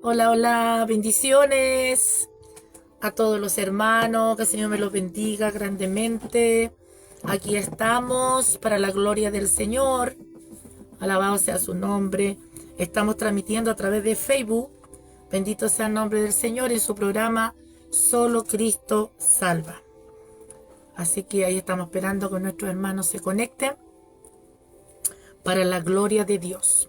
Hola, hola, bendiciones a todos los hermanos, que el Señor me los bendiga grandemente. Aquí estamos para la gloria del Señor, alabado sea su nombre. Estamos transmitiendo a través de Facebook, bendito sea el nombre del Señor, en su programa Solo Cristo Salva. Así que ahí estamos esperando que nuestros hermanos se conecten para la gloria de Dios.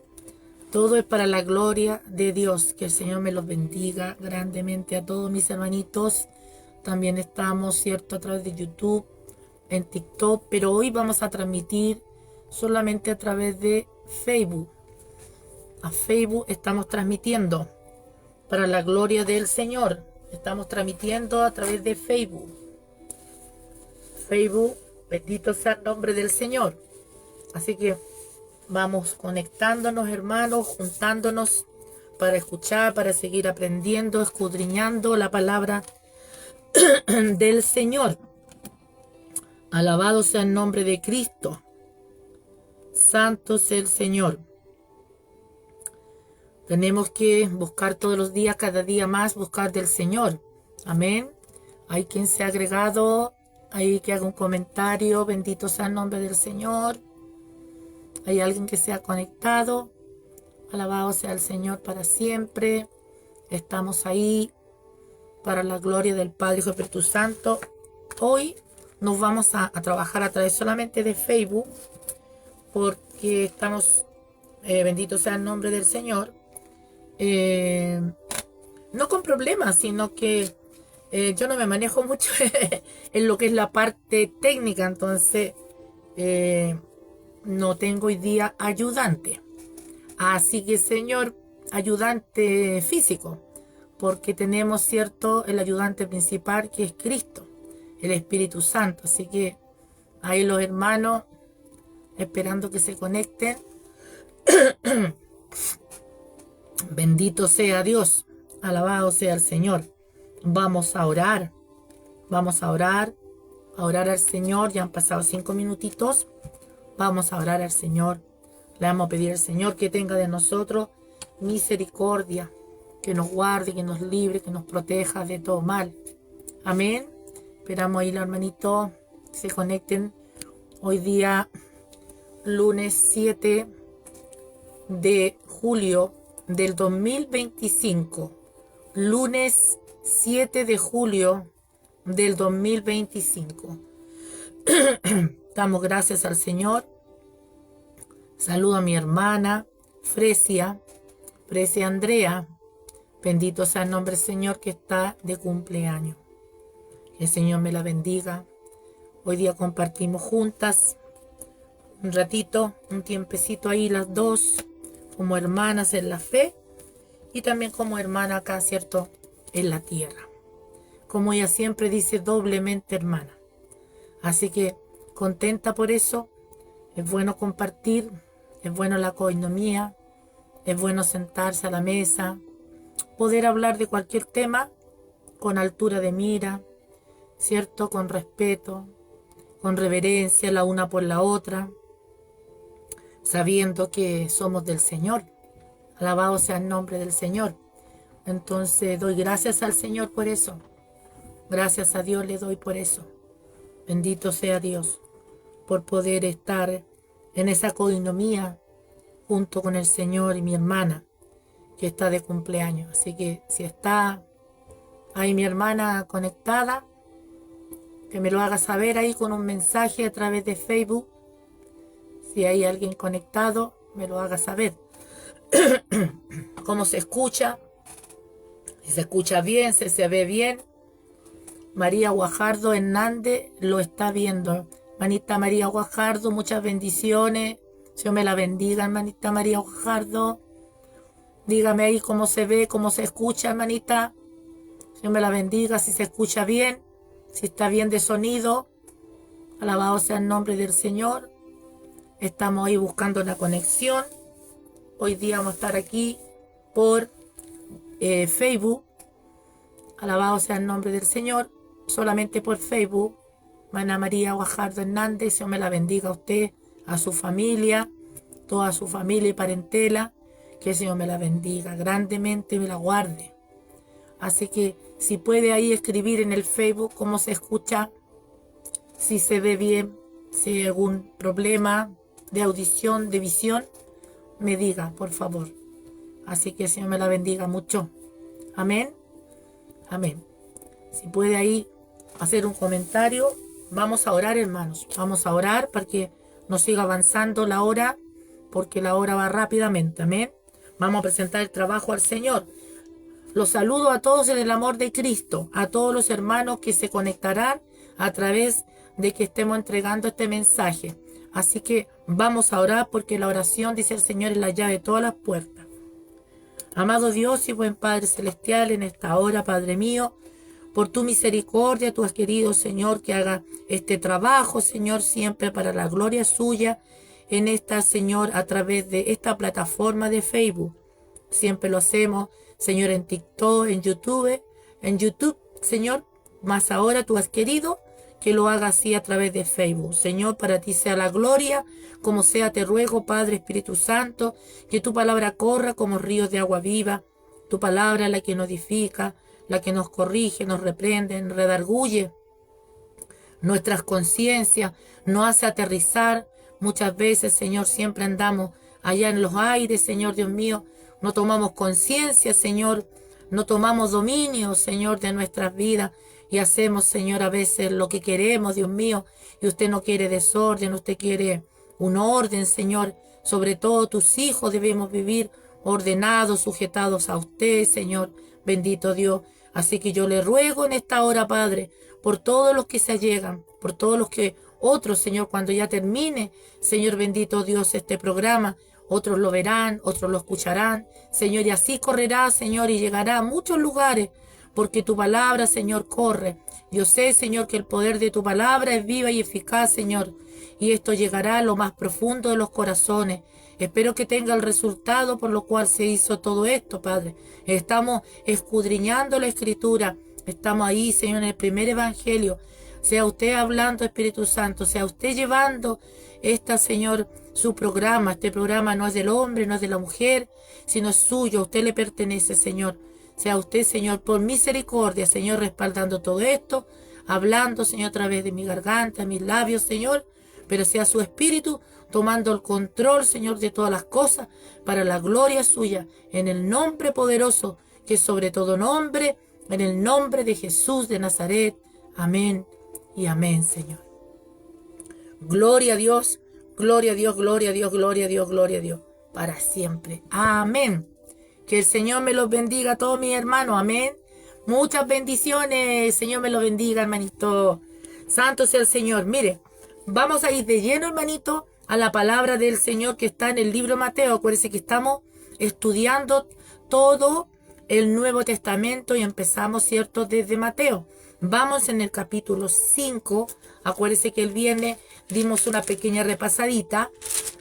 Todo es para la gloria de Dios. Que el Señor me los bendiga grandemente a todos mis hermanitos. También estamos, ¿cierto?, a través de YouTube, en TikTok, pero hoy vamos a transmitir solamente a través de Facebook. A Facebook estamos transmitiendo para la gloria del Señor. Estamos transmitiendo a través de Facebook. Facebook, bendito sea el nombre del Señor. Así que vamos conectándonos, hermanos, juntándonos para escuchar, para seguir aprendiendo, escudriñando la palabra del Señor. Alabado sea el nombre de Cristo. Santo sea el Señor. Tenemos que buscar todos los días, cada día más, buscar del Señor. Amén. Hay quien se ha agregado, hay que haga un comentario. Bendito sea el nombre del Señor. Hay alguien que se ha conectado. Alabado sea el Señor para siempre. Estamos ahí para la gloria del Padre, Hijo y Espíritu Santo. Hoy nos vamos a trabajar a través solamente de Facebook, porque estamos, bendito sea el nombre del Señor, no con problemas, sino que yo no me manejo mucho en lo que es la parte técnica, entonces no tengo hoy día ayudante. Así que, Señor, ayudante físico, porque tenemos, cierto, el ayudante principal, que es Cristo, el Espíritu Santo. Así que ahí los hermanos esperando que se conecten. Bendito sea Dios, alabado sea el Señor. Vamos a orar, vamos a orar al Señor. Ya han pasado 5 minutitos. Vamos a orar al Señor. Le vamos a pedir al Señor que tenga de nosotros misericordia, que nos guarde, que nos libre, que nos proteja de todo mal. Amén. Esperamos ahí los hermanitos se conecten. Hoy día, lunes 7 de julio del 2025. Lunes 7 de julio del 2025. Damos gracias al Señor. Saludo a mi hermana Fresia Andrea. Bendito sea el nombre del Señor, que está de cumpleaños. Que el Señor me la bendiga. Hoy día compartimos juntas un ratito, un tiempecito ahí las dos, como hermanas en la fe y también como hermana acá, ¿cierto?, en la tierra. Como ella siempre dice, doblemente hermana. Así que contenta por eso. Es bueno compartir, es bueno la coinonía, es bueno sentarse a la mesa, poder hablar de cualquier tema con altura de mira, ¿cierto?, con respeto, con reverencia la una por la otra, sabiendo que somos del Señor. Alabado sea el nombre del Señor. Entonces doy gracias al Señor por eso. Gracias a Dios le doy por eso. Bendito sea Dios por poder estar en esa coinonía junto con el Señor y mi hermana, que está de cumpleaños. Así que si está ahí mi hermana conectada, que me lo haga saber ahí con un mensaje a través de Facebook. Si hay alguien conectado, me lo haga saber. Cómo se escucha, si se escucha bien, si se ve bien. María Guajardo Hernández lo está viendo. Hermanita María Guajardo, muchas bendiciones. Dios me la bendiga, hermanita María Guajardo. Dígame ahí cómo se ve, cómo se escucha, hermanita. Dios me la bendiga, si se escucha bien, si está bien de sonido. Alabado sea el nombre del Señor. Estamos ahí buscando una conexión. Hoy día vamos a estar aquí por Facebook. Alabado sea el nombre del Señor. Solamente por Facebook. Ana María Guajardo Hernández, Dios me la bendiga a usted, a su familia, toda su familia y parentela. Que el Señor me la bendiga grandemente, me la guarde. Así que si puede ahí escribir en el Facebook cómo se escucha, si se ve bien, si hay algún problema de audición, de visión, me diga, por favor. Así que el Señor me la bendiga mucho. Amén. Amén. Si puede ahí hacer un comentario, vamos a orar, hermanos. Vamos a orar para que nos siga avanzando la hora, porque la hora va rápidamente. Amén. Vamos a presentar el trabajo al Señor. Los saludo a todos en el amor de Cristo, a todos los hermanos que se conectarán a través de que estemos entregando este mensaje. Así que vamos a orar, porque la oración, dice el Señor, es la llave de todas las puertas. Amado Dios y buen Padre Celestial, en esta hora, Padre mío, por tu misericordia, tú has querido, Señor, que haga este trabajo, Señor, siempre para la gloria suya, en esta, Señor, a través de esta plataforma de Facebook. Siempre lo hacemos, Señor, en TikTok, en YouTube, Señor, más ahora tú has querido que lo haga así a través de Facebook. Señor, para ti sea la gloria, como sea te ruego, Padre Espíritu Santo, que tu palabra corra como ríos de agua viva, tu palabra la que nos edifica, la que nos corrige, nos reprende, nos redarguye nuestras conciencias, nos hace aterrizar. Muchas veces, Señor, siempre andamos allá en los aires, Señor Dios mío, no tomamos conciencia, Señor, no tomamos dominio, Señor, de nuestras vidas y hacemos, Señor, a veces lo que queremos, Dios mío, y usted no quiere desorden, usted quiere un orden, Señor. Sobre todo tus hijos debemos vivir ordenados, sujetados a usted, Señor, bendito Dios. Así que yo le ruego en esta hora, Padre, por todos los que se allegan, por todos los que otros, Señor, cuando ya termine, Señor, bendito Dios, este programa, otros lo verán, otros lo escucharán, Señor, y así correrá, Señor, y llegará a muchos lugares, porque tu palabra, Señor, corre. Yo sé, Señor, que el poder de tu palabra es viva y eficaz, Señor, y esto llegará a lo más profundo de los corazones. Espero que tenga el resultado por lo cual se hizo todo esto, Padre. Estamos escudriñando la Escritura, estamos ahí, Señor, en el primer evangelio. Sea usted hablando, Espíritu Santo, sea usted llevando Señor, su programa. Este programa no es del hombre, no es de la mujer, sino es suyo. A usted le pertenece, Señor. Sea usted, Señor, por misericordia, Señor, respaldando todo esto, hablando, Señor, a través de mi garganta, mis labios, Señor, pero sea su Espíritu tomando el control, Señor, de todas las cosas, para la gloria suya, en el nombre poderoso, que es sobre todo nombre, en el nombre de Jesús de Nazaret. Amén y amén, Señor. Gloria a Dios, gloria a Dios, gloria a Dios, gloria a Dios, gloria a Dios, para siempre. Amén. Que el Señor me los bendiga a todos mis hermanos. Amén. Muchas bendiciones. Señor me los bendiga, hermanito. Santo sea el Señor. Mire, vamos a ir de lleno, hermanito, a la palabra del Señor que está en el libro de Mateo. Acuérdense que estamos estudiando todo el Nuevo Testamento y empezamos, ¿cierto?, desde Mateo. Vamos en el capítulo 5. Acuérdense que el viernes dimos una pequeña repasadita,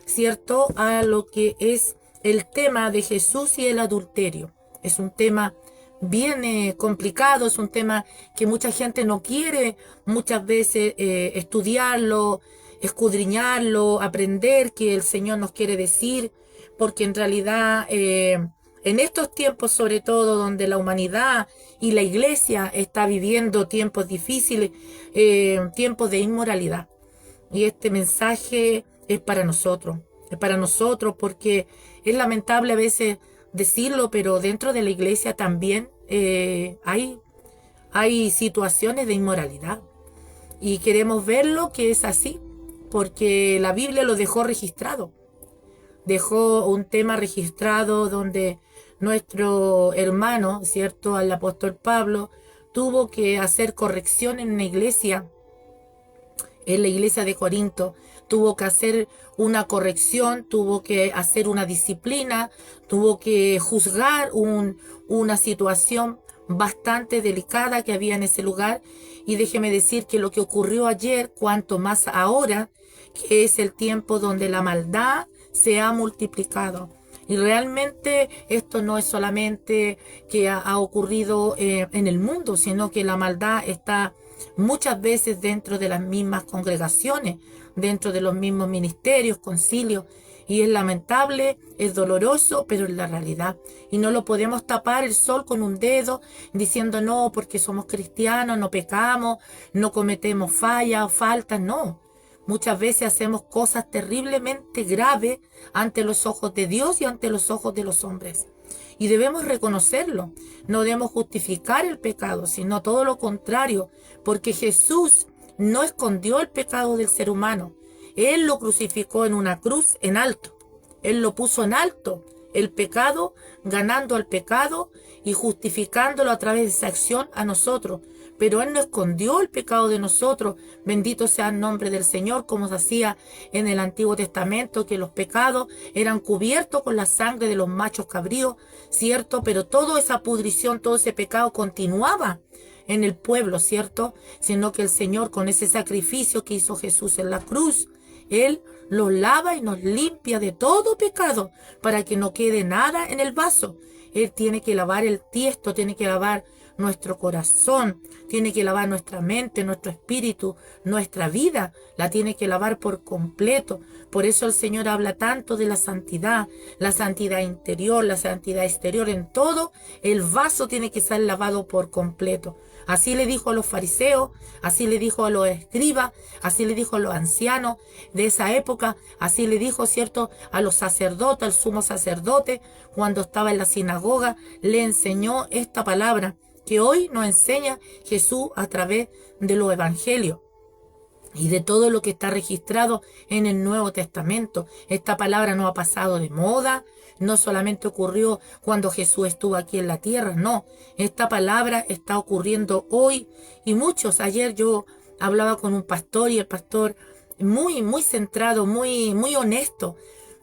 ¿cierto?, a lo que es el tema de Jesús y el adulterio. Es un tema bien complicado, es un tema que mucha gente no quiere muchas veces estudiarlo, escudriñarlo, aprender qué el Señor nos quiere decir, porque en realidad en estos tiempos, sobre todo donde la humanidad y la iglesia está viviendo tiempos difíciles, tiempos de inmoralidad. Y este mensaje es para nosotros porque es lamentable a veces decirlo, pero dentro de la iglesia también hay situaciones de inmoralidad. Y queremos verlo que es así, porque la Biblia lo dejó registrado. Dejó un tema registrado donde nuestro hermano, ¿cierto?, el apóstol Pablo, tuvo que hacer corrección en la iglesia de Corinto. Tuvo que hacer una corrección, tuvo que hacer una disciplina, tuvo que juzgar una situación bastante delicada que había en ese lugar. Y déjeme decir que lo que ocurrió ayer, cuanto más ahora, que es el tiempo donde la maldad se ha multiplicado. Y realmente esto no es solamente que ha ocurrido en el mundo, sino que la maldad está muchas veces dentro de las mismas congregaciones, dentro de los mismos ministerios, concilios. Y es lamentable, es doloroso, pero es la realidad. Y no lo podemos tapar el sol con un dedo diciendo no, porque somos cristianos, no pecamos, no cometemos fallas o faltas, no. Muchas veces hacemos cosas terriblemente graves ante los ojos de Dios y ante los ojos de los hombres. Y debemos reconocerlo. No debemos justificar el pecado, sino todo lo contrario, porque Jesús no escondió el pecado del ser humano. Él lo crucificó en una cruz en alto. Él lo puso en alto, el pecado, ganando al pecado y justificándolo a través de esa acción a nosotros. Pero Él no escondió el pecado de nosotros. Bendito sea el nombre del Señor, como se hacía en el Antiguo Testamento, que los pecados eran cubiertos con la sangre de los machos cabríos, ¿cierto? Pero toda esa pudrición, todo ese pecado continuaba en el pueblo, ¿cierto? Sino que el Señor, con ese sacrificio que hizo Jesús en la cruz, Él los lava y nos limpia de todo pecado para que no quede nada en el vaso. Él tiene que lavar el tiesto, tiene que lavar nuestro corazón, tiene que lavar nuestra mente, nuestro espíritu, nuestra vida, la tiene que lavar por completo. Por eso el Señor habla tanto de la santidad interior, la santidad exterior, en todo el vaso tiene que ser lavado por completo. Así le dijo a los fariseos, así le dijo a los escribas, así le dijo a los ancianos de esa época, así le dijo, ¿cierto?, a los sacerdotes, al sumo sacerdote, cuando estaba en la sinagoga, le enseñó esta palabra que hoy nos enseña Jesús a través de los evangelios y de todo lo que está registrado en el Nuevo Testamento. Esta palabra no ha pasado de moda, no solamente ocurrió cuando Jesús estuvo aquí en la tierra, no. Esta palabra está ocurriendo hoy y muchos. Ayer yo hablaba con un pastor y el pastor muy centrado, muy honesto,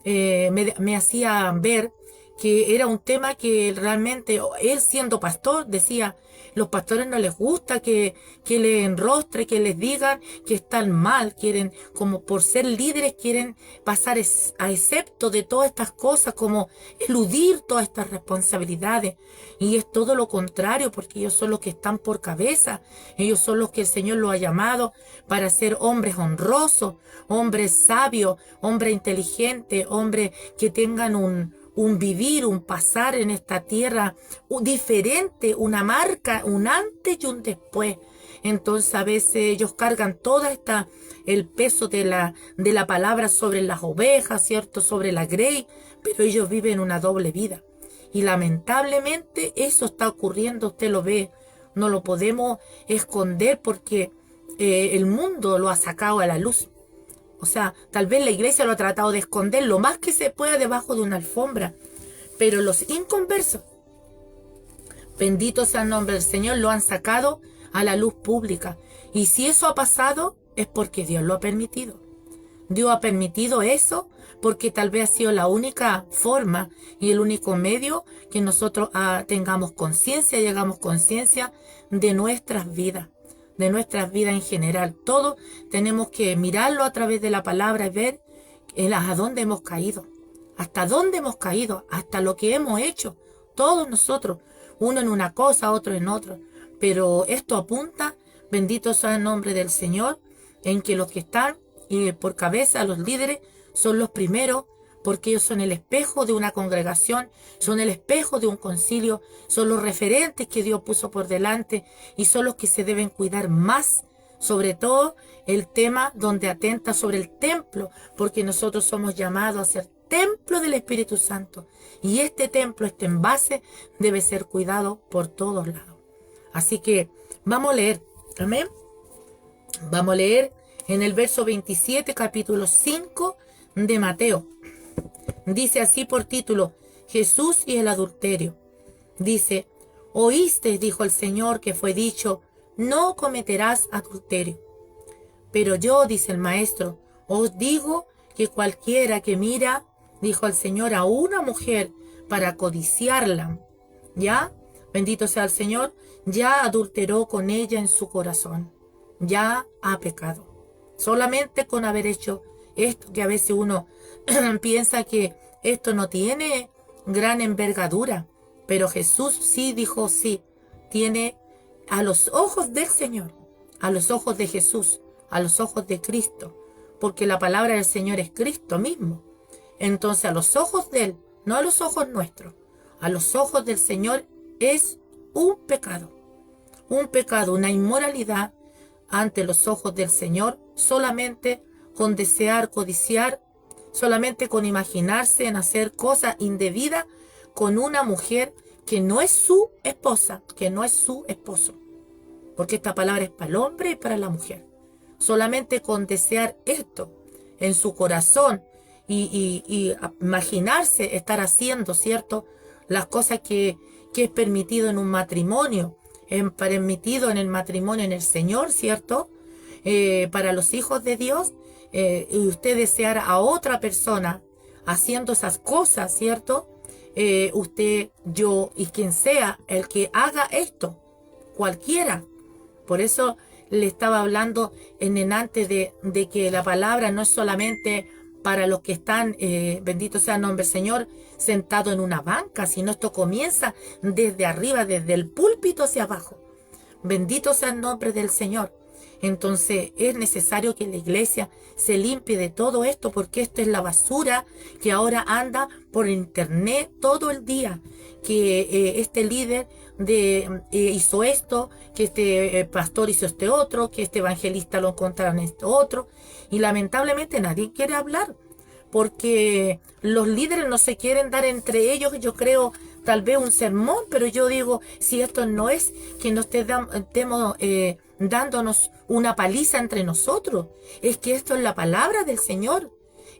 me hacía ver que era un tema que realmente él, siendo pastor, decía, los pastores no les gusta que les enrostre, que les digan que están mal, quieren, como por ser líderes, quieren pasar a excepto de todas estas cosas, como eludir todas estas responsabilidades. Y es todo lo contrario, porque ellos son los que están por cabeza, ellos son los que el Señor los ha llamado para ser hombres honrosos, hombres sabios, hombres inteligentes, hombres que tengan un vivir, un pasar en esta tierra diferente, una marca, un antes y un después. Entonces a veces ellos cargan el peso de la palabra sobre las ovejas, ¿cierto?, sobre la grey, pero ellos viven una doble vida. Y lamentablemente eso está ocurriendo, usted lo ve, no lo podemos esconder porque el mundo lo ha sacado a la luz. O sea, tal vez la iglesia lo ha tratado de esconder lo más que se pueda debajo de una alfombra. Pero los inconversos, bendito sea el nombre del Señor, lo han sacado a la luz pública. Y si eso ha pasado, es porque Dios lo ha permitido. Dios ha permitido eso porque tal vez ha sido la única forma y el único medio que nosotros tengamos conciencia y hagamos conciencia de nuestras vidas. De nuestras vidas en general. Todo tenemos que mirarlo a través de la palabra y ver a dónde hemos caído, hasta dónde hemos caído, hasta lo que hemos hecho, todos nosotros, uno en una cosa, otro en otra. Pero esto apunta, bendito sea el nombre del Señor, en que los que están por cabeza, los líderes, son los primeros, porque ellos son el espejo de una congregación, son el espejo de un concilio, son los referentes que Dios puso por delante y son los que se deben cuidar más, sobre todo el tema donde atenta sobre el templo, porque nosotros somos llamados a ser templo del Espíritu Santo y este templo, este envase, debe ser cuidado por todos lados. Así que vamos a leer, amén, vamos a leer en el verso 27, capítulo 5 de Mateo. Dice así por título, Jesús y el adulterio. Dice, oíste, dijo el Señor, que fue dicho, no cometerás adulterio. Pero yo, dice el Maestro, os digo que cualquiera que mira, dijo el Señor, a una mujer para codiciarla, ya, bendito sea el Señor, ya adulteró con ella en su corazón, ya ha pecado. Solamente con haber hecho esto, que a veces uno piensa que esto no tiene gran envergadura, pero Jesús sí dijo sí, tiene a los ojos del Señor, a los ojos de Jesús, a los ojos de Cristo, porque la palabra del Señor es Cristo mismo. Entonces a los ojos de Él, no a los ojos nuestros, a los ojos del Señor es un pecado, una inmoralidad ante los ojos del Señor, solamente con desear, codiciar, solamente con imaginarse en hacer cosas indebidas con una mujer que no es su esposa, que no es su esposo. Porque esta palabra es para el hombre y para la mujer. Solamente con desear esto en su corazón y imaginarse estar haciendo, ¿cierto?, las cosas que es permitido en un matrimonio, permitido en el matrimonio en el Señor, ¿cierto?, para los hijos de Dios, y usted desear a otra persona haciendo esas cosas, ¿cierto?, usted, yo y quien sea el que haga esto, cualquiera. Por eso le estaba hablando en antes de que la palabra no es solamente para los que están, bendito sea el nombre del Señor, sentado en una banca, sino esto comienza desde arriba, desde el púlpito hacia abajo. Bendito sea el nombre del Señor. Entonces es necesario que la iglesia se limpie de todo esto, porque esto es la basura que ahora anda por internet todo el día, que este líder hizo esto, que este pastor hizo este otro, que este evangelista lo encontraron esto otro, y lamentablemente nadie quiere hablar, porque los líderes no se quieren dar entre ellos, yo creo, tal vez un sermón, pero yo digo, si esto no es que nos estemos dándonos una paliza entre nosotros, es que esto es la palabra del Señor.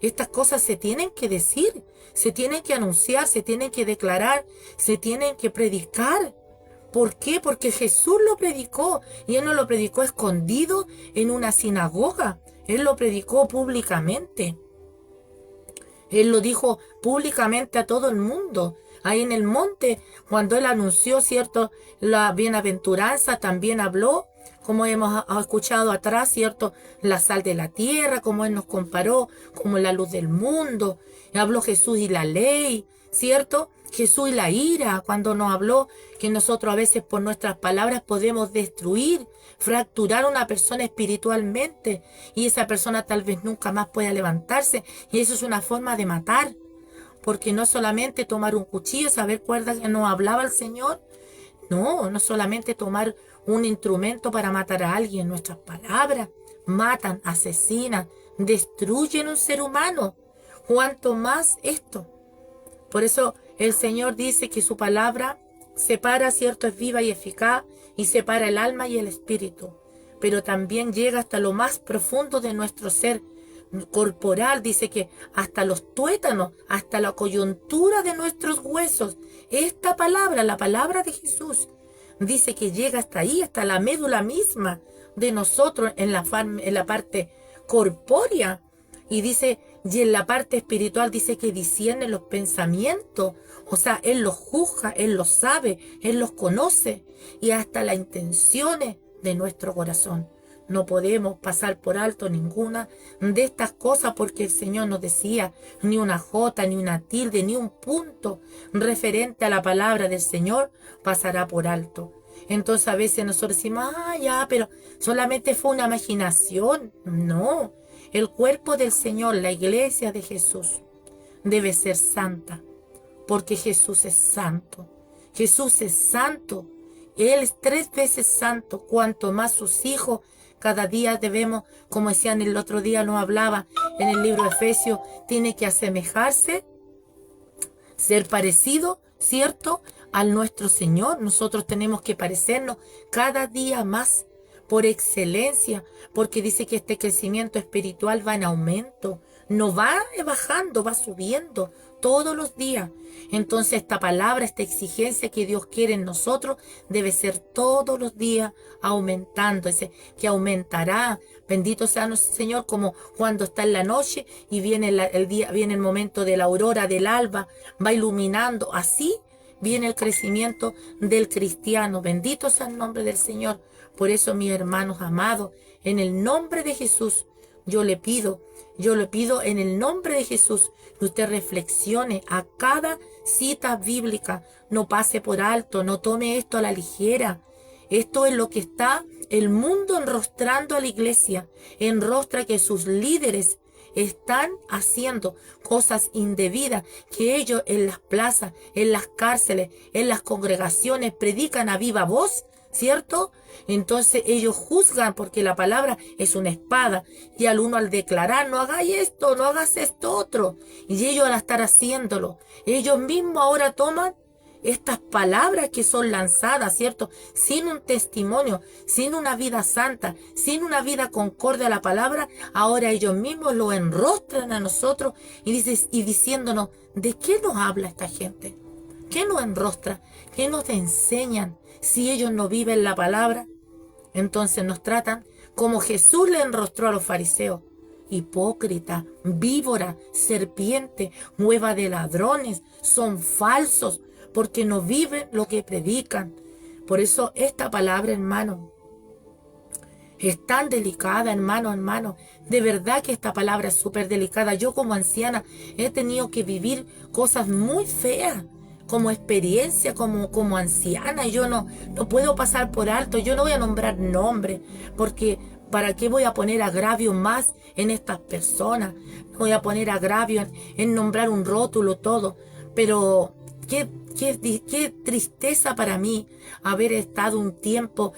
Estas cosas se tienen que decir, se tienen que anunciar, se tienen que declarar, se tienen que predicar. ¿Por qué? Porque Jesús lo predicó, y Él no lo predicó escondido en una sinagoga, Él lo predicó públicamente. Él lo dijo públicamente a todo el mundo. Ahí en el monte, cuando Él anunció, ¿cierto?, la bienaventuranza, también habló, como hemos escuchado atrás, ¿cierto?, la sal de la tierra, como Él nos comparó, como la luz del mundo. Habló Jesús y la ley, ¿cierto? Jesús y la ira, cuando nos habló que nosotros a veces por nuestras palabras podemos destruir, fracturar a una persona espiritualmente, y esa persona tal vez nunca más pueda levantarse, y eso es una forma de matar, porque no solamente tomar un cuchillo, saber cuerda que nos hablaba el Señor, no solamente tomar un instrumento para matar a alguien, nuestras palabras matan, asesinan, destruyen un ser humano, cuanto más esto. Por eso el Señor dice que su palabra separa, ¿cierto?, es viva y eficaz, y separa el alma y el espíritu, pero también llega hasta lo más profundo de nuestro ser corporal. Dice que hasta los tuétanos, hasta la coyuntura de nuestros huesos. Esta palabra, la palabra de Jesús, dice que llega hasta ahí, hasta la médula misma de nosotros en la parte corpórea. Y dice, y en la parte espiritual dice que discierne los pensamientos. O sea, Él los juzga, Él los sabe, Él los conoce, y hasta las intenciones de nuestro corazón. No podemos pasar por alto ninguna de estas cosas, porque el Señor nos decía, ni una jota, ni una tilde, ni un punto referente a la palabra del Señor pasará por alto. Entonces a veces nosotros decimos, ya, pero solamente fue una imaginación. No, el cuerpo del Señor, la iglesia de Jesús, debe ser santa, porque Jesús es santo. Jesús es santo. Él es 3 veces santo, cuanto más sus hijos. Cada día debemos, como decían el otro día, nos hablaba en el libro de Efesios, tiene que asemejarse, ser parecido, ¿cierto?, al nuestro Señor. Nosotros tenemos que parecernos cada día más, por excelencia, porque dice que este crecimiento espiritual va en aumento, no va bajando, va subiendo todos los días. Entonces esta palabra, esta exigencia que Dios quiere en nosotros debe ser todos los días aumentando, que aumentará. Bendito sea nuestro Señor, como cuando está en la noche y viene el día, viene el momento de la aurora del alba, va iluminando. Así viene el crecimiento del cristiano. Bendito sea el nombre del Señor. Por eso, mis hermanos amados, en el nombre de Jesús, yo le pido en el nombre de Jesús que usted reflexione a cada cita bíblica, no pase por alto, no tome esto a la ligera. Esto es lo que está el mundo enrostrando a la iglesia, enrostra que sus líderes están haciendo cosas indebidas, que ellos en las plazas, en las cárceles, en las congregaciones predican a viva voz, ¿cierto? Entonces ellos juzgan porque la palabra es una espada y al declarar no hagáis esto, no hagas esto otro, y ellos al estar haciéndolo, ellos mismos ahora toman estas palabras que son lanzadas, ¿cierto? Sin un testimonio, sin una vida santa, sin una vida concorde a la palabra, ahora ellos mismos lo enrostran a nosotros y diciéndonos, ¿de qué nos habla esta gente? ¿Qué nos enrostra? ¿Qué nos enseñan si ellos no viven la palabra? Entonces nos tratan como Jesús le enrostró a los fariseos. Hipócrita, víbora, serpiente, hueva de ladrones, son falsos porque no viven lo que predican. Por eso esta palabra, hermano, es tan delicada, hermano. De verdad que esta palabra es súper delicada. Yo como anciana he tenido que vivir cosas muy feas como experiencia, como anciana. Yo no puedo pasar por alto. Yo no voy a nombrar nombres porque ¿para qué voy a poner agravio más en estas personas? No voy a poner agravio en nombrar un rótulo, todo. Pero qué tristeza para mí haber estado un tiempo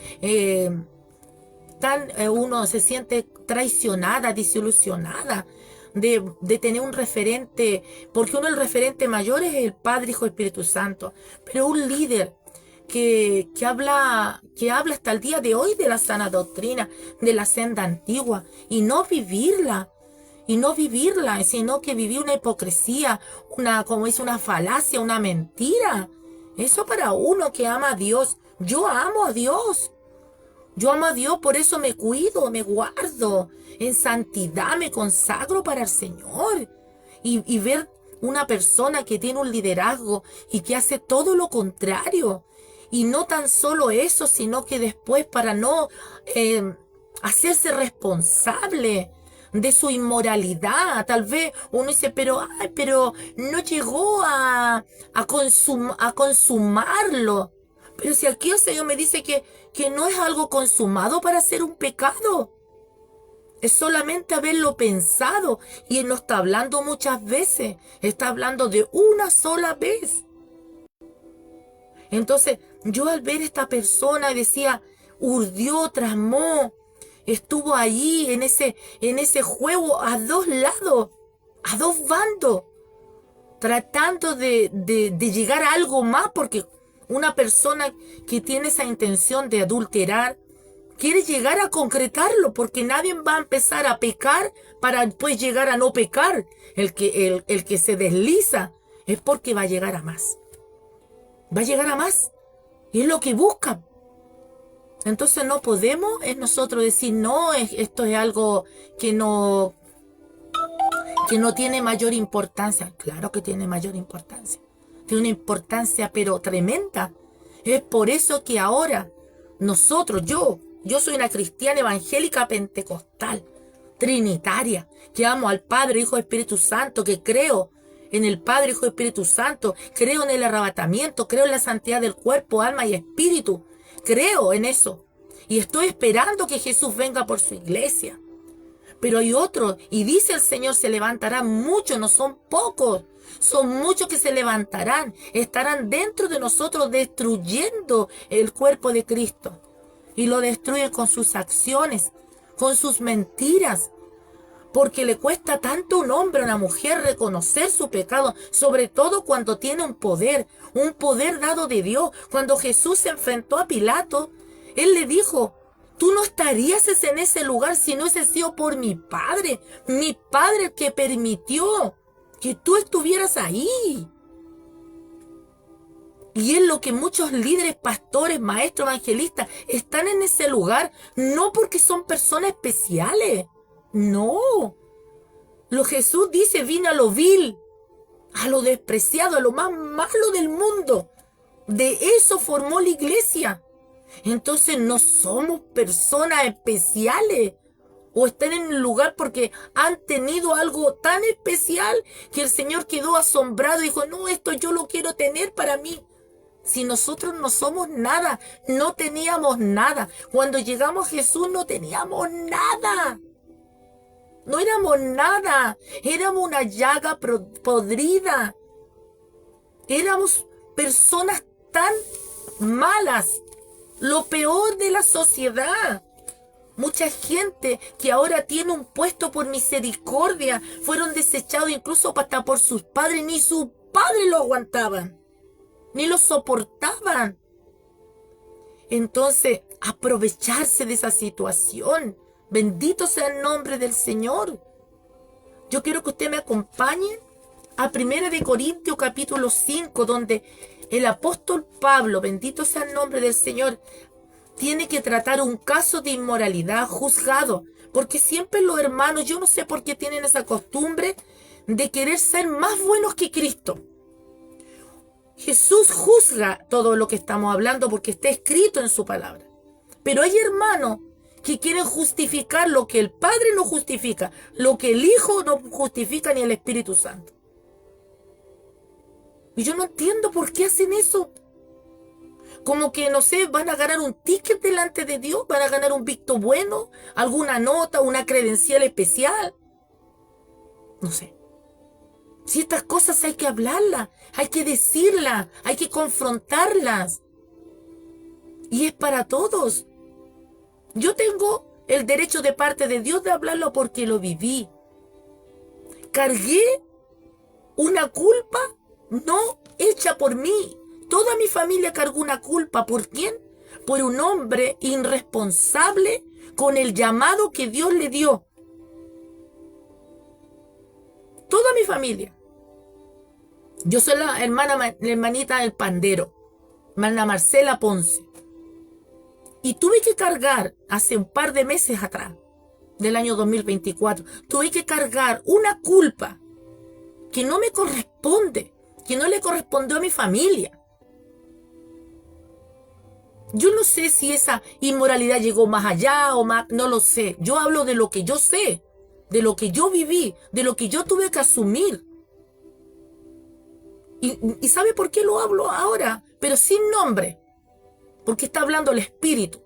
uno se siente traicionada, desilusionada de tener un referente, porque el referente mayor es el Padre, Hijo y Espíritu Santo, pero un líder que habla hasta el día de hoy de la sana doctrina, de la senda antigua, y no vivirla, sino que vivir una hipocresía, una falacia, una mentira. Eso para uno que ama a Dios. Yo amo a Dios. Por eso me cuido, me guardo. En santidad me consagro para el Señor. Y ver una persona que tiene un liderazgo y que hace todo lo contrario. Y no tan solo eso, sino que después para no hacerse responsable de su inmoralidad. Tal vez uno dice, pero no llegó a consumarlo. Pero si aquí el Señor me dice que no es algo consumado para hacer un pecado. Es solamente haberlo pensado. Y Él no está hablando muchas veces. Está hablando de una sola vez. Entonces, yo al ver esta persona decía, urdió, tramó, estuvo allí en ese juego a dos lados, a dos bandos, tratando de llegar a algo más, porque una persona que tiene esa intención de adulterar quiere llegar a concretarlo, porque nadie va a empezar a pecar para después llegar a no pecar. El que se desliza es porque va a llegar a más. Va a llegar a más. Y es lo que busca. Entonces no podemos nosotros decir, no, esto es algo que no tiene mayor importancia. Claro que tiene mayor importancia. Tiene una importancia pero tremenda. Es por eso que ahora nosotros, yo soy una cristiana evangélica pentecostal, trinitaria, que amo al Padre, Hijo y Espíritu Santo, que creo en el Padre, Hijo y Espíritu Santo, creo en el arrebatamiento, creo en la santidad del cuerpo, alma y espíritu, creo en eso. Y estoy esperando que Jesús venga por su iglesia. Pero hay otros, y dice el Señor, se levantarán muchos, no son pocos. Son muchos que se levantarán, estarán dentro de nosotros destruyendo el cuerpo de Cristo. Y lo destruyen con sus acciones, con sus mentiras. Porque le cuesta tanto a un hombre o a una mujer reconocer su pecado, sobre todo cuando tiene un poder dado de Dios. Cuando Jesús se enfrentó a Pilato, Él le dijo, tú no estarías en ese lugar si no hubiese sido por mi Padre el que permitió que tú estuvieras ahí. Y es lo que muchos líderes, pastores, maestros, evangelistas están en ese lugar, no porque son personas especiales. No. Lo Jesús dice, vino a lo vil, a lo despreciado, a lo más malo del mundo. De eso formó la iglesia. Entonces no somos personas especiales. O están en el lugar porque han tenido algo tan especial que el Señor quedó asombrado y dijo, no, esto yo lo quiero tener para mí. Si nosotros no somos nada, no teníamos nada. Cuando llegamos a Jesús no teníamos nada. no éramos nada, éramos una llaga podrida. Éramos personas tan malas, lo peor de la sociedad. Mucha gente que ahora tiene un puesto por misericordia fueron desechados incluso hasta por sus padres. Ni sus padres lo aguantaban, ni lo soportaban. Entonces, aprovecharse de esa situación. Bendito sea el nombre del Señor. Yo quiero que usted me acompañe a 1 de Corintios capítulo 5, donde el apóstol Pablo, bendito sea el nombre del Señor, tiene que tratar un caso de inmoralidad juzgado. Porque siempre los hermanos, yo no sé por qué tienen esa costumbre de querer ser más buenos que Cristo. Jesús juzga todo lo que estamos hablando porque está escrito en su palabra. Pero hay hermanos que quieren justificar lo que el Padre no justifica, lo que el Hijo no justifica ni el Espíritu Santo. Y yo no entiendo por qué hacen eso. Como que, no sé, van a ganar un ticket delante de Dios, van a ganar un visto bueno, alguna nota, una credencial especial. No sé. Si estas cosas hay que hablarlas, hay que decirlas, hay que confrontarlas. Y es para todos. Yo tengo el derecho de parte de Dios de hablarlo porque lo viví. Cargué una culpa no hecha por mí. Toda mi familia cargó una culpa. ¿Por quién? Por un hombre irresponsable con el llamado que Dios le dio. Toda mi familia. Yo soy la hermanita del pandero, hermana Marcela Ponce. Y tuve que cargar, hace un par de meses atrás, del año 2024, tuve que cargar una culpa que no me corresponde, que no le correspondió a mi familia. Yo no sé si esa inmoralidad llegó más allá o más, no lo sé. Yo hablo de lo que yo sé, de lo que yo viví, de lo que yo tuve que asumir. ¿Y sabe por qué lo hablo ahora? Pero sin nombre. Porque está hablando el Espíritu.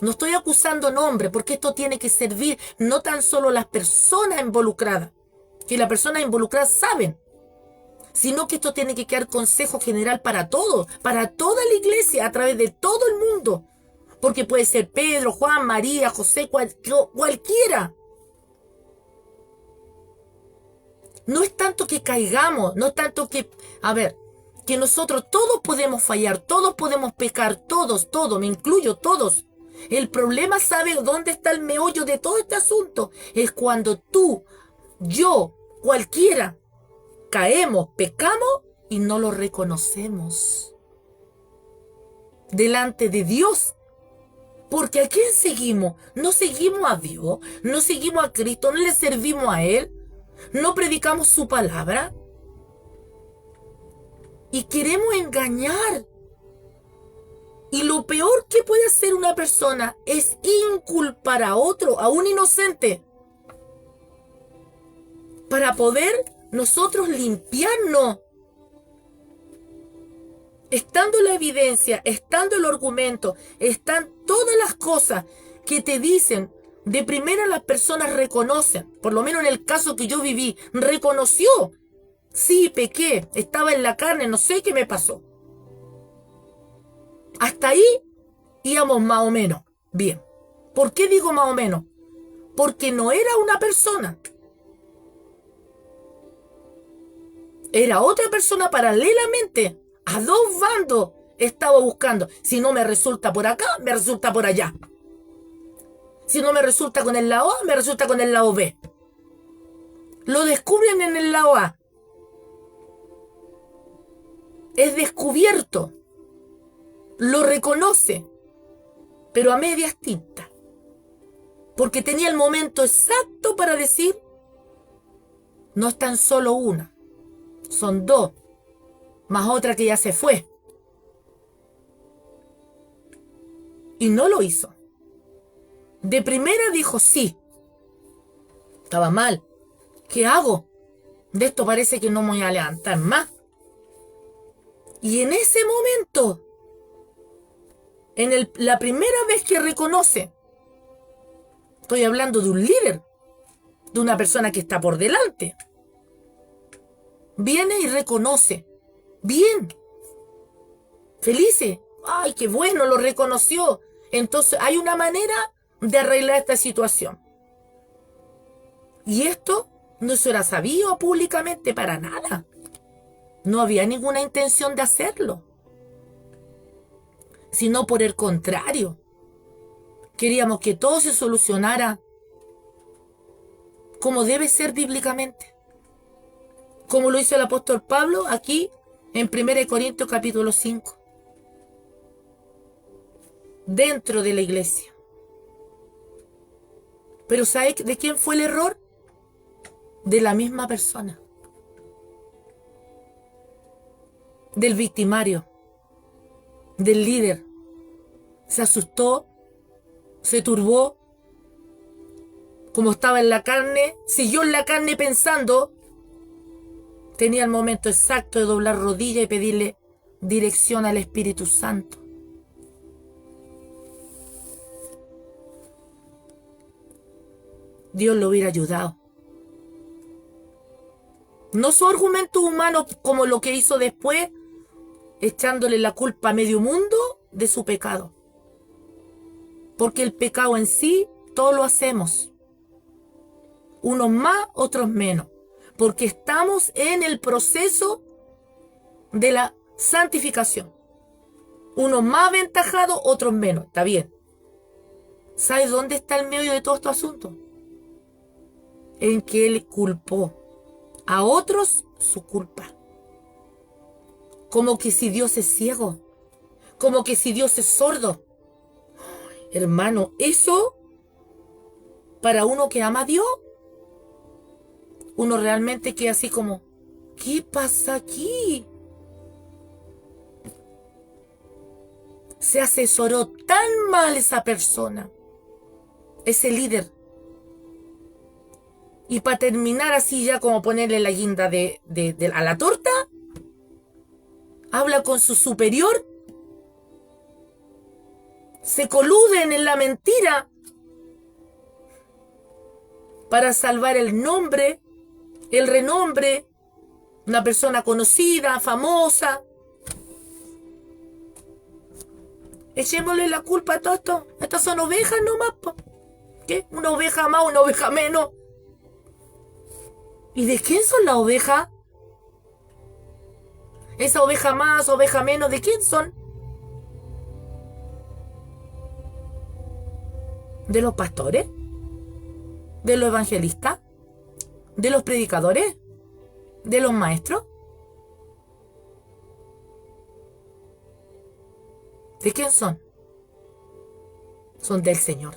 No estoy acusando nombre, porque esto tiene que servir no tan solo a las personas involucradas, que las personas involucradas saben, sino que esto tiene que quedar consejo general para todos, para toda la iglesia, a través de todo el mundo. Porque puede ser Pedro, Juan, María, José, cualquiera. No es tanto que caigamos, no es tanto que, que nosotros todos podemos fallar, todos podemos pecar, todos, me incluyo, todos. El problema, ¿sabe dónde está el meollo de todo este asunto? Es cuando tú, yo, cualquiera, caemos, pecamos y no lo reconocemos delante de Dios. Porque ¿a quién seguimos? No seguimos a Dios, no seguimos a Cristo, no le servimos a Él. No predicamos su palabra y queremos engañar. Y lo peor que puede hacer una persona es inculpar a otro, a un inocente, para poder nosotros limpiarnos. Estando la evidencia, estando el argumento, están todas las cosas que te dicen. De primera las personas reconocen, por lo menos en el caso que yo viví, reconoció. Sí, pequé, estaba en la carne, no sé qué me pasó. Hasta ahí íbamos más o menos bien. ¿Por qué digo más o menos? Porque no era una persona. Era otra persona paralelamente. A dos bandos estaba buscando. Si no me resulta por acá, me resulta por allá. Si no me resulta con el lado A, me resulta con el lado B. Lo descubren en el lado A. Es descubierto. Lo reconoce. Pero a medias tintas. Porque tenía el momento exacto para decir, no es tan solo una. Son dos. Más otra que ya se fue. Y no lo hizo. De primera dijo sí. Estaba mal. ¿Qué hago? De esto parece que no me voy a levantar más. Y en ese momento, la primera vez que reconoce, estoy hablando de un líder, de una persona que está por delante. Viene y reconoce. Bien. Felices. Ay, qué bueno, lo reconoció. Entonces hay una manera de arreglar esta situación. Y esto no se era sabido públicamente para nada. No había ninguna intención de hacerlo. Sino por el contrario. Queríamos que todo se solucionara como debe ser bíblicamente. Como lo hizo el apóstol Pablo aquí en 1 Corintios capítulo 5. Dentro de la iglesia. Pero ¿sabe de quién fue el error? De la misma persona. Del victimario. Del líder. Se asustó. Se turbó. Como estaba en la carne, siguió en la carne pensando. Tenía el momento exacto de doblar rodilla y pedirle dirección al Espíritu Santo. Dios lo hubiera ayudado. No son argumentos humanos como lo que hizo después, echándole la culpa a medio mundo de su pecado. Porque el pecado en sí, todos lo hacemos. Unos más, otros menos. Porque estamos en el proceso de la santificación. Unos más aventajados, otros menos. Está bien. ¿Sabes dónde está el medio de todo este asunto? En que él culpó a otros su culpa. Como que si Dios es ciego. Como que si Dios es sordo. Hermano, eso para uno que ama a Dios, uno realmente queda así como, ¿qué pasa aquí? Se asesoró tan mal esa persona, ese líder. Y para terminar así ya como ponerle la guinda a la torta, habla con su superior, se coluden en la mentira para salvar el nombre, el renombre, una persona conocida, famosa. Echémosle la culpa a todo esto. Estas son ovejas nomás, po. ¿Qué? Una oveja más, una oveja menos. ¿Y de quién son las ovejas? Esa oveja más, oveja menos, ¿de quién son? ¿De los pastores? ¿De los evangelistas? ¿De los predicadores? ¿De los maestros? ¿De quién son? Son del Señor.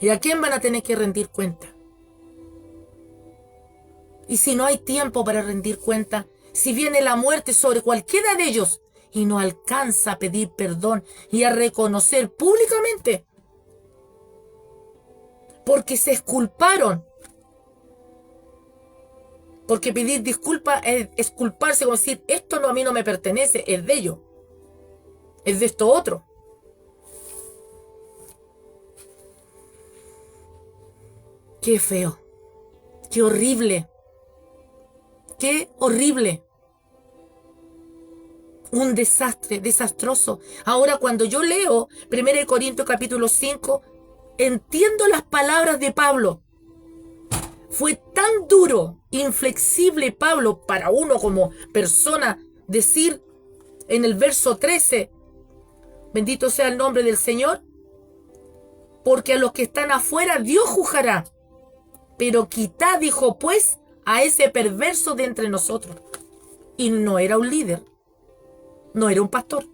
¿Y a quién van a tener que rendir cuenta? Y si no hay tiempo para rendir cuenta, si viene la muerte sobre cualquiera de ellos y no alcanza a pedir perdón y a reconocer públicamente, porque se exculparon, porque pedir disculpas es exculparse, como decir, esto no, a mí no me pertenece, es de ellos, es de esto otro. Qué feo, qué horrible, qué horrible. Un desastre, desastroso. Ahora cuando yo leo 1 Corintios capítulo 5, entiendo las palabras de Pablo. Fue tan duro, inflexible Pablo para uno como persona decir en el verso 13, bendito sea el nombre del Señor, porque a los que están afuera Dios juzgará. Pero quitad, dijo pues, a ese perverso de entre nosotros. Y no era un líder, no era un pastor,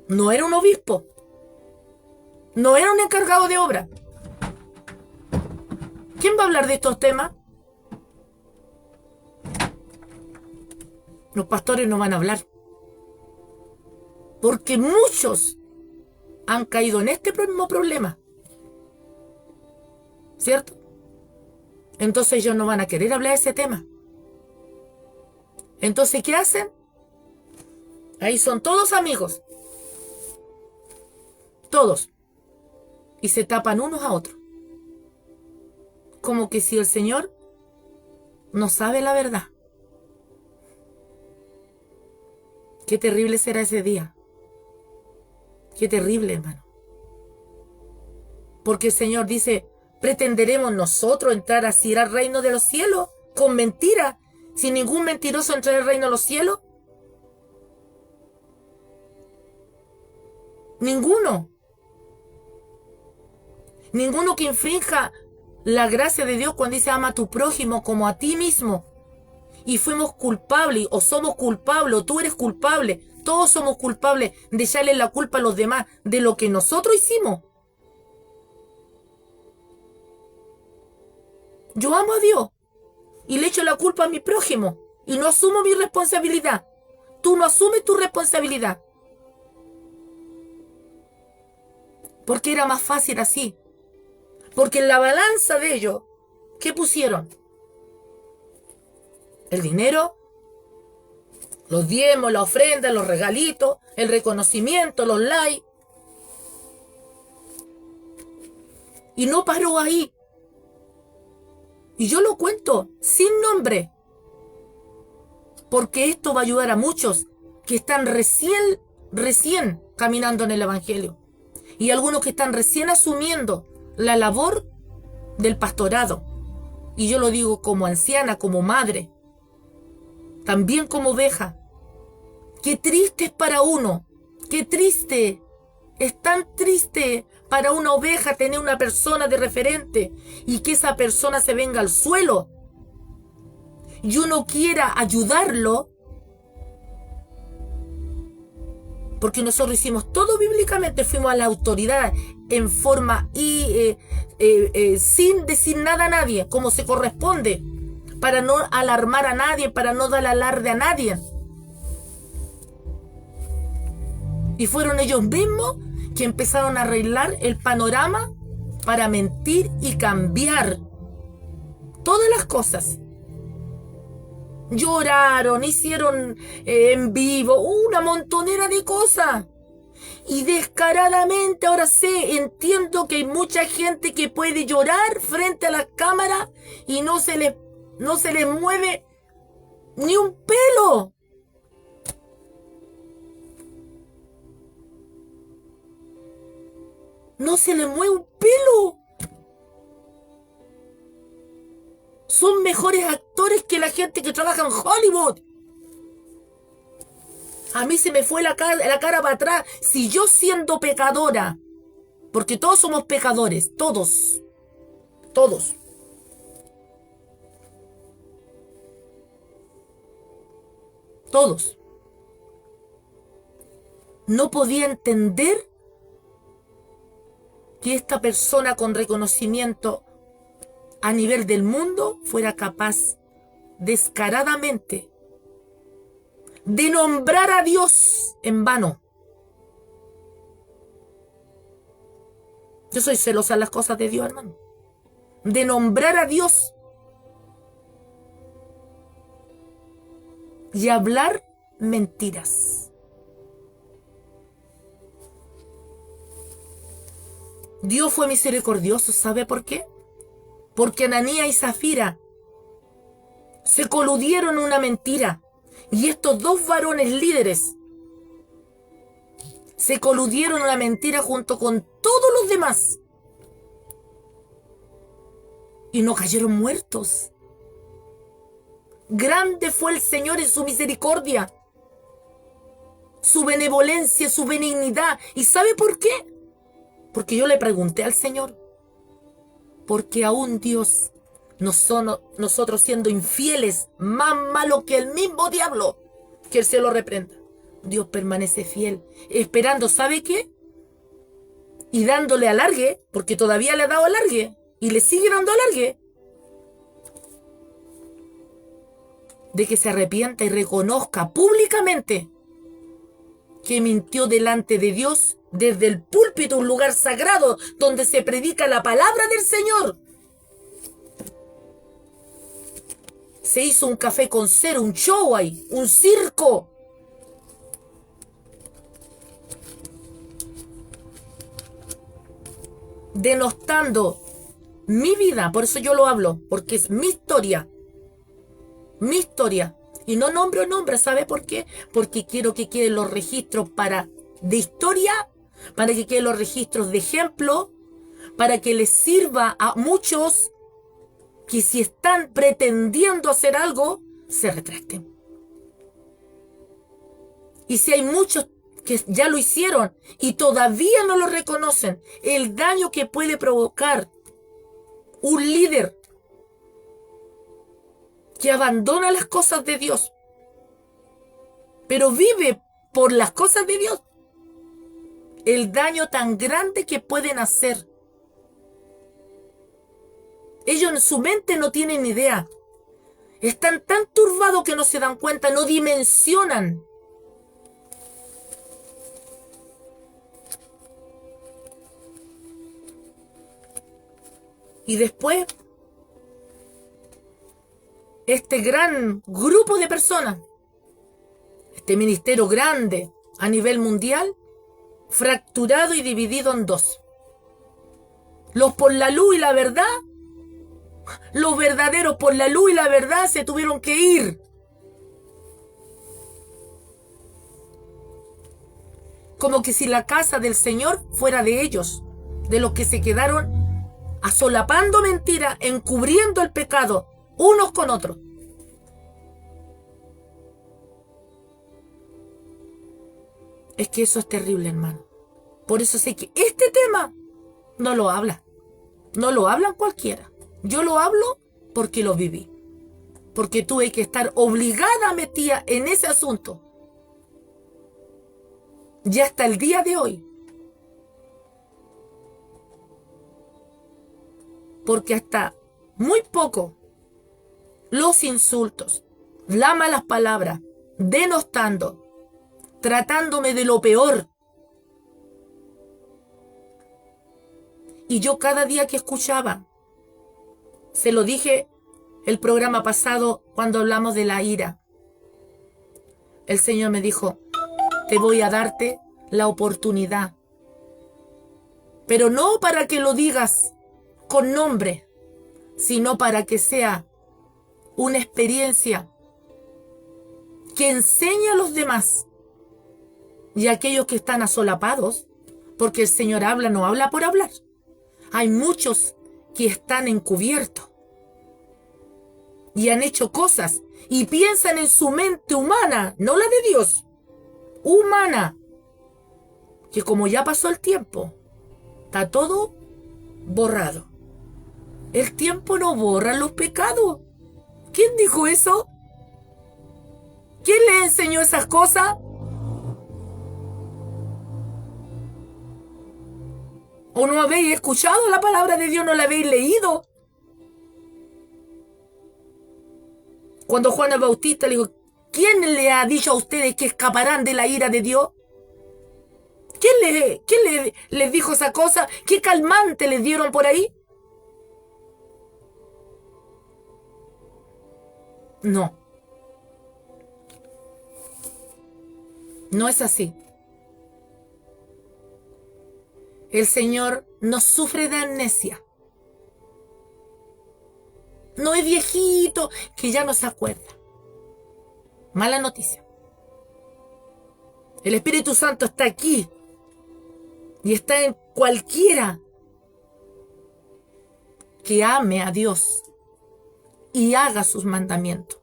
no era un obispo, no era un encargado de obra. ¿Quién va a hablar de estos temas? Los pastores no van a hablar. Porque muchos han caído en este mismo problema. ¿Cierto? Entonces ellos no van a querer hablar de ese tema. Entonces, ¿qué hacen? Ahí son todos amigos. Todos. y se tapan unos a otros. Como que si el Señor no sabe la verdad. Qué terrible será ese día. Qué terrible, hermano. Porque el Señor dice, ¿pretenderemos nosotros entrar así al reino de los cielos? Con mentira. Sin ningún mentiroso entrar al reino de los cielos. Ninguno. Ninguno que infrinja la gracia de Dios cuando dice ama a tu prójimo como a ti mismo. Y fuimos culpables, o somos culpables, o tú eres culpable. Todos somos culpables de echarle la culpa a los demás de lo que nosotros hicimos. Yo amo a Dios y le echo la culpa a mi prójimo y no asumo mi responsabilidad. Tú no asumes tu responsabilidad. Porque era más fácil así. Porque en la balanza de ellos, ¿qué pusieron? El dinero, los diezmos, la ofrenda, los regalitos, el reconocimiento, los likes. Y no paró ahí. Y yo lo cuento sin nombre. Porque esto va a ayudar a muchos que están recién caminando en el Evangelio. Y algunos que están recién asumiendo la labor del pastorado. Y yo lo digo como anciana, como madre. También como oveja. Qué triste es para uno. Qué triste. Es tan triste para una oveja tener una persona de referente y que esa persona se venga al suelo y uno quiera ayudarlo, porque nosotros hicimos todo bíblicamente, fuimos a la autoridad en forma sin decir nada a nadie, como se corresponde, para no alarmar a nadie, para no dar alarde a nadie. Y fueron ellos mismos que empezaron a arreglar el panorama para mentir y cambiar todas las cosas. Lloraron, hicieron en vivo una montonera de cosas. Y descaradamente, ahora entiendo que hay mucha gente que puede llorar frente a la cámara y no se les mueve ni un pelo. No se le mueve un pelo. Son mejores actores que la gente que trabaja en Hollywood. A mí se me fue la cara para atrás. Si yo siendo pecadora, porque todos somos pecadores, todos. No podía entender que esta persona con reconocimiento a nivel del mundo fuera capaz descaradamente de nombrar a Dios en vano. Yo soy celosa de las cosas de Dios, hermano. De nombrar a Dios y hablar mentiras. Dios fue misericordioso, ¿sabe por qué? Porque Ananías y Zafira se coludieron en una mentira. Y estos dos varones líderes se coludieron en una mentira junto con todos los demás. Y no cayeron muertos. Grande fue el Señor en su misericordia, su benevolencia, su benignidad. ¿Y sabe por qué? Porque yo le pregunté al Señor. Porque aún Dios, nosotros siendo infieles, más malos que el mismo diablo, que el cielo reprenda, Dios permanece fiel, esperando, ¿sabe qué? Y dándole alargue, porque todavía le ha dado alargue, y le sigue dando alargue, de que se arrepienta y reconozca públicamente que mintió delante de Dios desde el púlpito, un lugar sagrado donde se predica la palabra del Señor. Se hizo un café con cero, un show ahí, un circo. denostando mi vida. Por eso yo lo hablo, porque es mi historia. Mi historia. Y no nombro nombres, ¿sabe por qué? Porque quiero que queden los registros de historia, para que queden los registros de ejemplo, para que les sirva a muchos que si están pretendiendo hacer algo, se retracten. Y si hay muchos que ya lo hicieron y todavía no lo reconocen, el daño que puede provocar un líder que abandona las cosas de Dios, pero vive por las cosas de Dios, el daño tan grande que pueden hacer. Ellos en su mente no tienen idea. Están tan turbados que no se dan cuenta, no dimensionan. Y después, este gran grupo de personas, este ministerio grande a nivel mundial, fracturado y dividido en dos. Los por la luz y la verdad, los verdaderos por la luz y la verdad se tuvieron que ir. Como que si la casa del Señor fuera de ellos, de los que se quedaron asolapando mentiras, encubriendo el pecado, unos con otros. Es que eso es terrible, hermano. Por eso sé que este tema no lo habla. No lo hablan cualquiera. Yo lo hablo porque lo viví. Porque tuve que estar obligada, metida en ese asunto. Y hasta el día de hoy. Porque hasta muy poco los insultos, las malas palabras, denostando, tratándome de lo peor. Y yo cada día que escuchaba, se lo dije el programa pasado cuando hablamos de la ira, el Señor me dijo, te voy a darte la oportunidad, pero no para que lo digas con nombre, sino para que sea una experiencia que enseñe a los demás y a aquellos que están asolapados, porque el Señor habla, no habla por hablar. Hay muchos que están encubiertos y han hecho cosas y piensan en su mente humana, no la de Dios, humana, que como ya pasó el tiempo, está todo borrado. El tiempo no borra los pecados. ¿Quién dijo eso? ¿Quién le enseñó esas cosas? ¿O no habéis escuchado la palabra de Dios? ¿No la habéis leído? Cuando Juan el Bautista le dijo, ¿quién le ha dicho a ustedes que escaparán de la ira de Dios? ¿Quién les dijo esa cosa? ¿Qué calmante les dieron por ahí? No. No es así. El Señor no sufre de amnesia. No es viejito que ya no se acuerda. Mala noticia. El Espíritu Santo está aquí y está en cualquiera que ame a Dios y haga sus mandamientos,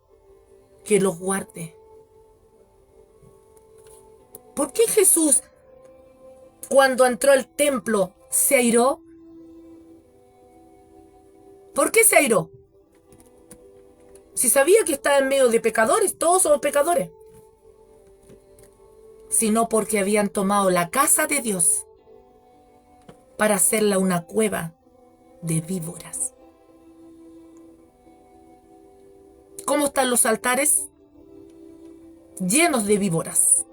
que los guarde. ¿Por qué Jesús, cuando entró al templo, se airó? ¿Por qué se airó? Si sabía que estaba en medio de pecadores, todos somos pecadores. Sino porque habían tomado la casa de Dios para hacerla una cueva de víboras. ¿Cómo están los altares? Llenos de víboras.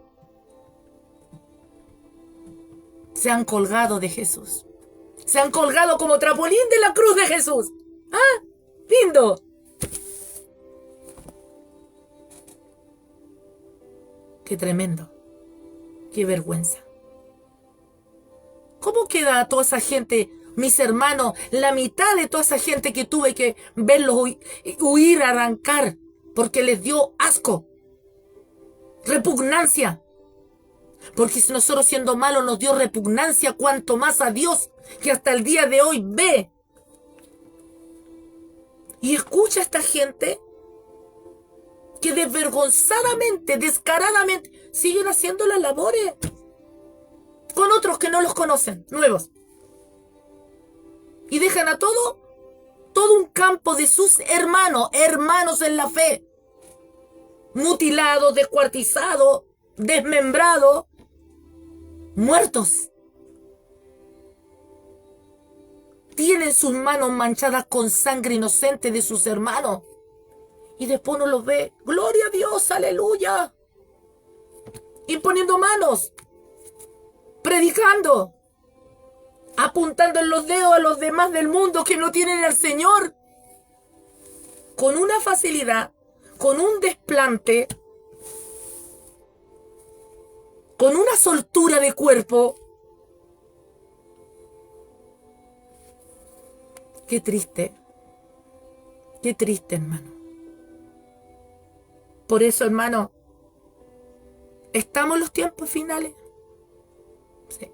Se han colgado de Jesús. Se han colgado como trampolín de la cruz de Jesús. ¡Ah! ¡Lindo! ¡Qué tremendo! ¡Qué vergüenza! ¿Cómo queda toda esa gente Mis hermanos, la mitad de toda esa gente que tuve que verlos huir, arrancar, porque les dio asco, repugnancia. Porque si nosotros siendo malos nos dio repugnancia, cuanto más a Dios, que hasta el día de hoy ve y escucha a esta gente que desvergonzadamente, descaradamente, siguen haciendo las labores con otros que no los conocen, nuevos. Y dejan a todo un campo de sus hermanos en la fe, mutilados, descuartizados, desmembrados, muertos. Tienen sus manos manchadas con sangre inocente de sus hermanos. Y después uno los ve, gloria a Dios, aleluya, imponiendo manos, predicando, apuntando en los dedos a los demás del mundo que no tienen al Señor, con una facilidad, con un desplante, con una soltura de cuerpo. Qué triste, hermano. Por eso, hermano, estamos en los tiempos finales. Sí.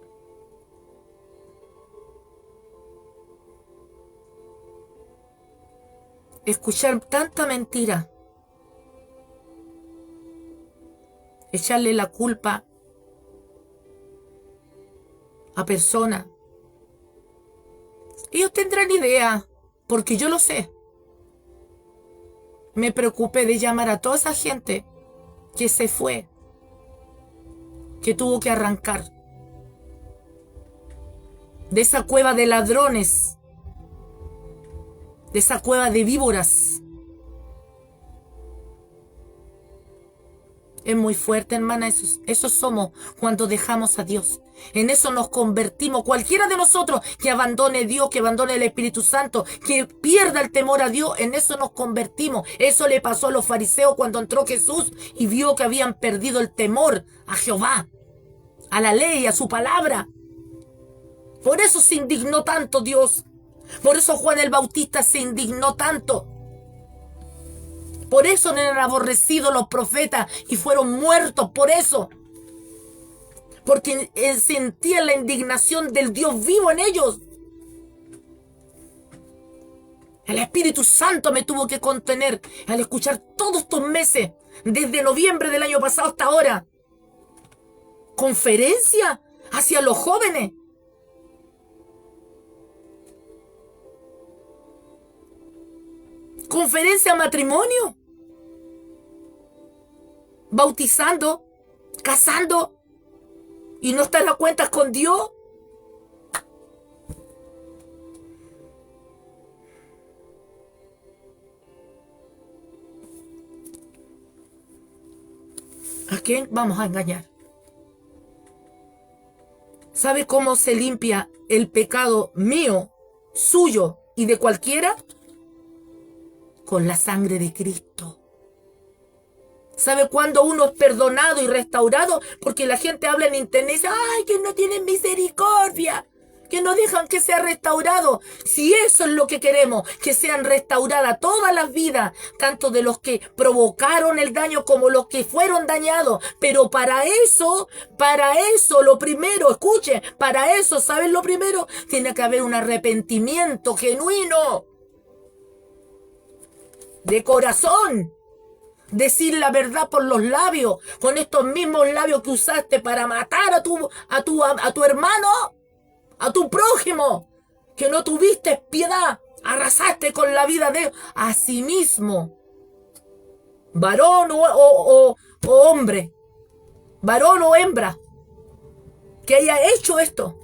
Escuchar tanta mentira, echarle la culpa a personas. Ellos tendrán idea, porque yo lo sé. Me preocupé de llamar a toda esa gente que se fue, que tuvo que arrancar de esa cueva de ladrones, de esa cueva de víboras. Es muy fuerte, hermana, eso somos cuando dejamos a Dios. En eso nos convertimos. Cualquiera de nosotros que abandone a Dios, que abandone el Espíritu Santo, que pierda el temor a Dios, en eso nos convertimos. Eso le pasó a los fariseos cuando entró Jesús y vio que habían perdido el temor a Jehová, a la ley, a su palabra. Por eso se indignó tanto Dios. Por eso Juan el Bautista se indignó tanto. Por eso no eran aborrecidos los profetas y fueron muertos por eso. Porque sentían la indignación del Dios vivo en ellos. El Espíritu Santo me tuvo que contener al escuchar todos estos meses, desde noviembre del año pasado hasta ahora, conferencia hacia los jóvenes. Conferencia matrimonio. Bautizando, casando, y no están las cuentas con Dios. ¿A quién vamos a engañar? ¿Sabe cómo se limpia el pecado mío, suyo y de cualquiera? Con la sangre de Cristo. ¿Sabe cuándo uno es perdonado y restaurado? Porque la gente habla en internet y dice, ¡ay, que no tienen misericordia! Que no dejan que sea restaurado. Si eso es lo que queremos, que sean restauradas todas las vidas, tanto de los que provocaron el daño como los que fueron dañados. Pero para eso, lo primero, escuche, para eso, ¿saben lo primero? Tiene que haber un arrepentimiento genuino. De corazón. Decir la verdad por los labios, con estos mismos labios que usaste para matar a tu hermano, a tu prójimo, que no tuviste piedad, arrasaste con la vida de asimismo, varón o hombre, varón o hembra, que haya hecho esto,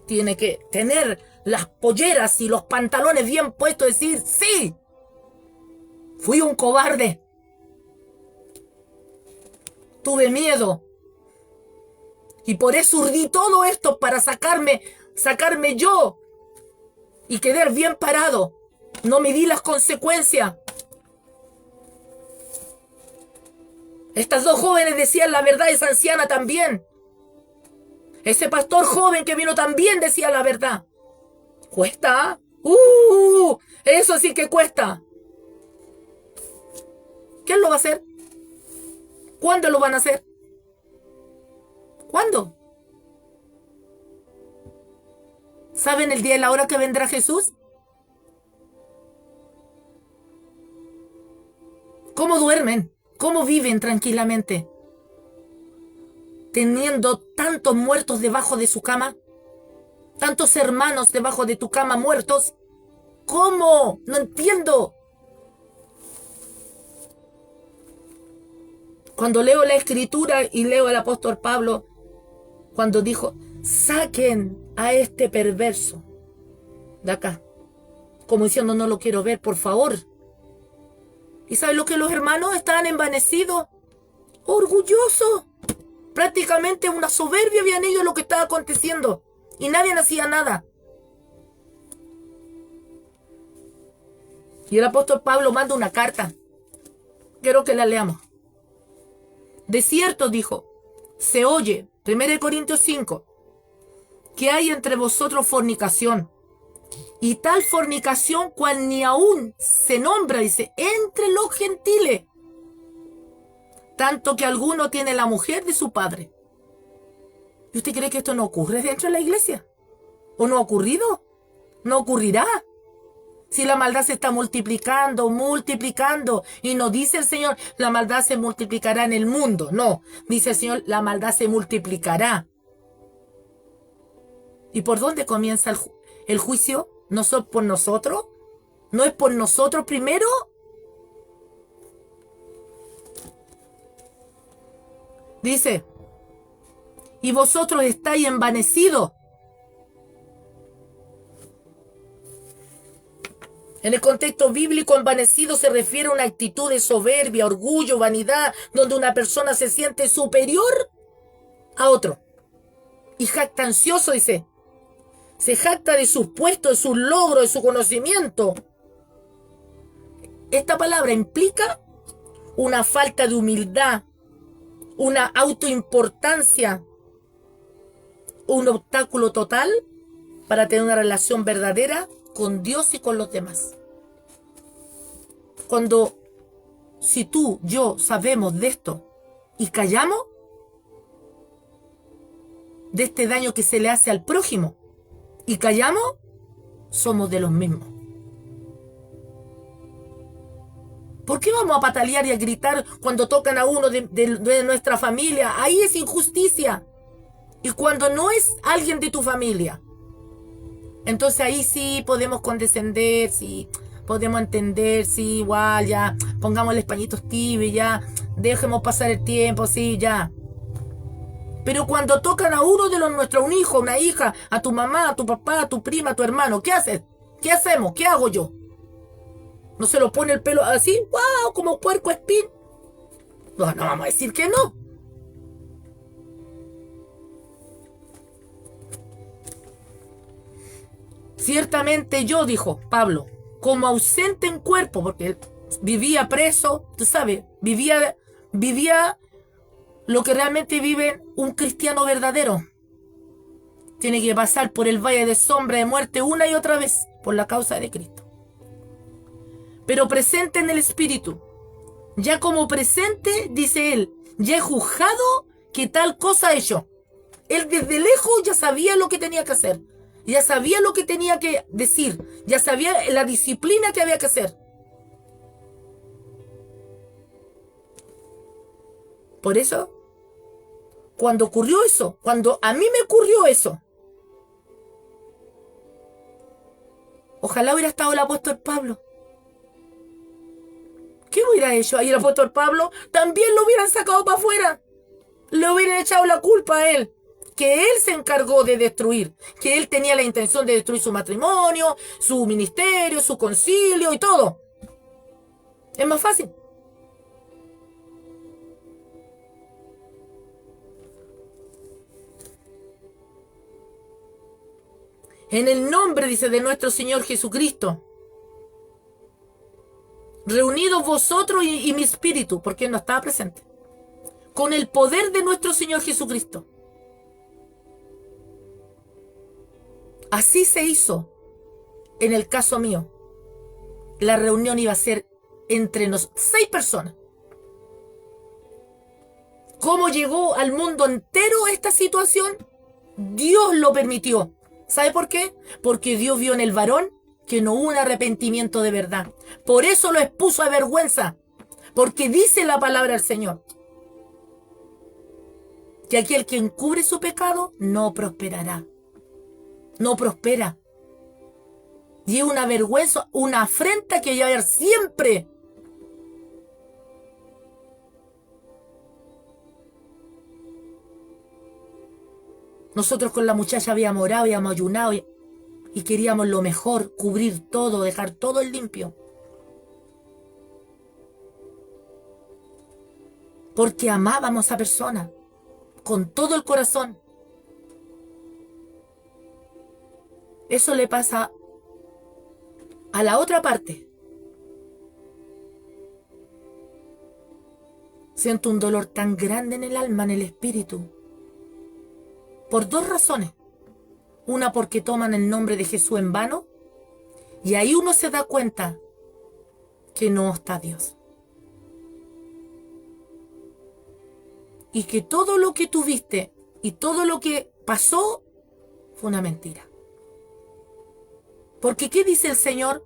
tiene que tener las polleras y los pantalones bien puestos, decir, sí, fui un cobarde. Tuve miedo. Y por eso urdí todo esto para sacarme yo y quedar bien parado. No midí las consecuencias. Estas dos jóvenes decían la verdad, esa anciana también. Ese pastor joven que vino también decía la verdad. ¿Cuesta? Eso sí que cuesta. ¿Quién lo va a hacer? ¿Cuándo lo van a hacer? ¿Cuándo? ¿Saben el día y la hora que vendrá Jesús? ¿Cómo duermen? ¿Cómo viven tranquilamente? Teniendo tantos muertos debajo de su cama. Tantos hermanos debajo de tu cama muertos. ¿Cómo? No entiendo. Cuando leo la escritura y leo al apóstol Pablo, cuando dijo, saquen a este perverso de acá. Como diciendo, no lo quiero ver, por favor. ¿Y saben lo que los hermanos estaban envanecidos? Orgullosos. Prácticamente una soberbia habían ellos lo que estaba aconteciendo. Y nadie hacía nada. Y el apóstol Pablo manda una carta. Quiero que la leamos. De cierto, dijo, se oye, 1 Corintios 5, que hay entre vosotros fornicación. Y tal fornicación cual ni aún se nombra, dice, entre los gentiles. Tanto que alguno tiene la mujer de su padre. ¿Y usted cree que esto no ocurre dentro de la iglesia? ¿O no ha ocurrido? ¿No ocurrirá? Si la maldad se está multiplicando, multiplicando. Y no dice el Señor, la maldad se multiplicará en el mundo. No, dice el Señor, la maldad se multiplicará. ¿Y por dónde comienza el juicio? ¿No es por nosotros? ¿No es por nosotros primero? Dice, y vosotros estáis envanecidos. En el contexto bíblico, envanecido se refiere a una actitud de soberbia, orgullo, vanidad, donde una persona se siente superior a otro. Y jactancioso, dice, se jacta de sus puestos, de sus logros, de su conocimiento. Esta palabra implica una falta de humildad, una autoimportancia, un obstáculo total para tener una relación verdadera con Dios y con los demás. Cuando, si tú, yo sabemos de esto y callamos, de este daño que se le hace al prójimo, y callamos, somos de los mismos. ¿Por qué vamos a patalear y a gritar cuando tocan a uno de nuestra familia? Ahí es injusticia. Y cuando no es alguien de tu familia, entonces ahí sí podemos condescender, sí podemos entender, sí, igual, ya, pongámosle pañitos tibios, ya, dejemos pasar el tiempo, sí, ya. Pero cuando tocan a uno de los nuestros, un hijo, una hija, a tu mamá, a tu papá, a tu prima, a tu hermano, ¿qué haces? ¿Qué hacemos? ¿Qué hago yo? ¿No se lo pone el pelo así? ¡Wow! Como puerco espín. No vamos a decir que no. Ciertamente yo, dijo Pablo, como ausente en cuerpo, porque él vivía preso, tú sabes, vivía lo que realmente vive un cristiano verdadero. Tiene que pasar por el valle de sombra de muerte una y otra vez por la causa de Cristo. Pero presente en el Espíritu, ya como presente, dice él, ya he juzgado que tal cosa he hecho. Él desde lejos ya sabía lo que tenía que hacer. Ya sabía lo que tenía que decir. Ya sabía la disciplina que había que hacer. Por eso, cuando ocurrió eso, cuando a mí me ocurrió eso, ojalá hubiera estado el apóstol Pablo. ¿Qué hubiera hecho ahí el apóstol Pablo? También lo hubieran sacado para afuera. Le hubieran echado la culpa a él. Que él se encargó de destruir. Que él tenía la intención de destruir su matrimonio, su ministerio, su concilio y todo. Es más fácil. En el nombre, dice, de nuestro Señor Jesucristo, reunidos vosotros y mi espíritu, porque él no estaba presente, con el poder de nuestro Señor Jesucristo. Así se hizo en el caso mío. La reunión iba a ser entre nos 6 personas. ¿Cómo llegó al mundo entero esta situación? Dios lo permitió. ¿Sabe por qué? Porque Dios vio en el varón que no hubo un arrepentimiento de verdad. Por eso lo expuso a vergüenza. Porque dice la palabra del Señor que aquel que encubre su pecado no prosperará. No prospera. Y es una vergüenza, una afrenta que hay que haber siempre. Nosotros con la muchacha habíamos orado, habíamos ayunado y queríamos lo mejor, cubrir todo, dejar todo en limpio. Porque amábamos a esa persona con todo el corazón. Eso le pasa a la otra parte. Siento un dolor tan grande en el alma, en el espíritu. Por 2 razones. Una, porque toman el nombre de Jesús en vano. Y ahí uno se da cuenta que no está Dios. Y que todo lo que tuviste y todo lo que pasó fue una mentira. Porque ¿qué dice el Señor?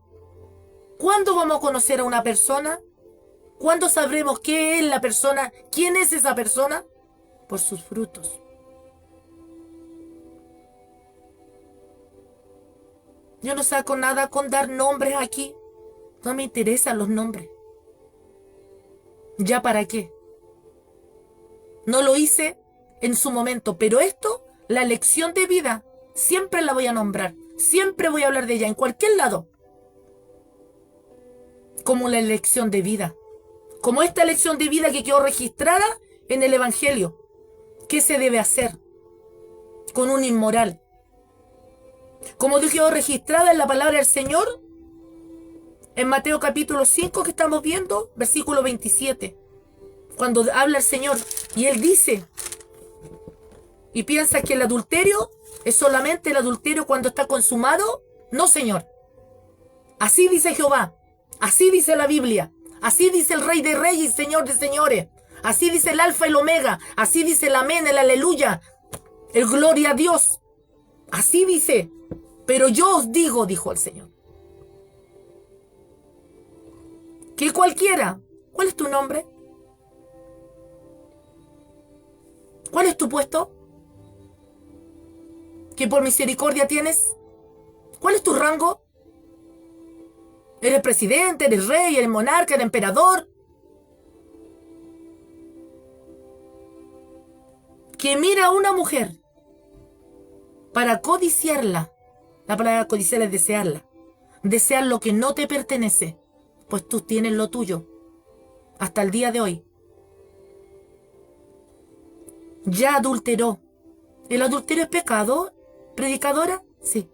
¿Cuándo vamos a conocer a una persona? ¿Cuándo sabremos qué es la persona? ¿Quién es esa persona? Por sus frutos. Yo no saco nada con dar nombres aquí. No me interesan los nombres. ¿Ya para qué? No lo hice en su momento, pero esto, la lección de vida, siempre la voy a nombrar. Siempre voy a hablar de ella, en cualquier lado. Como la lección de vida. Como esta lección de vida que quedó registrada en el Evangelio. ¿Qué se debe hacer con un inmoral? Como quedó registrada en la palabra del Señor, en Mateo capítulo 5 que estamos viendo, versículo 27. Cuando habla el Señor y Él dice, y piensa que el adulterio es solamente el adulterio cuando está consumado. No, Señor. Así dice Jehová. Así dice la Biblia. Así dice el Rey de Reyes y Señor de Señores. Así dice el Alfa y el Omega. Así dice el Amén, el Aleluya, el Gloria a Dios. Así dice. Pero yo os digo, dijo el Señor, que cualquiera. ¿Cuál es tu nombre? ¿Cuál es tu puesto? ¿Que por misericordia tienes? ¿Cuál es tu rango? ¿Eres presidente? ¿Eres rey? ¿Eres monarca? ¿Eres emperador? Que mira a una mujer para codiciarla. La palabra codiciar es desearla. Desear lo que no te pertenece, pues tú tienes lo tuyo. Hasta el día de hoy. Ya adulteró. ¿El adulterio es pecado, predicadora? Sí.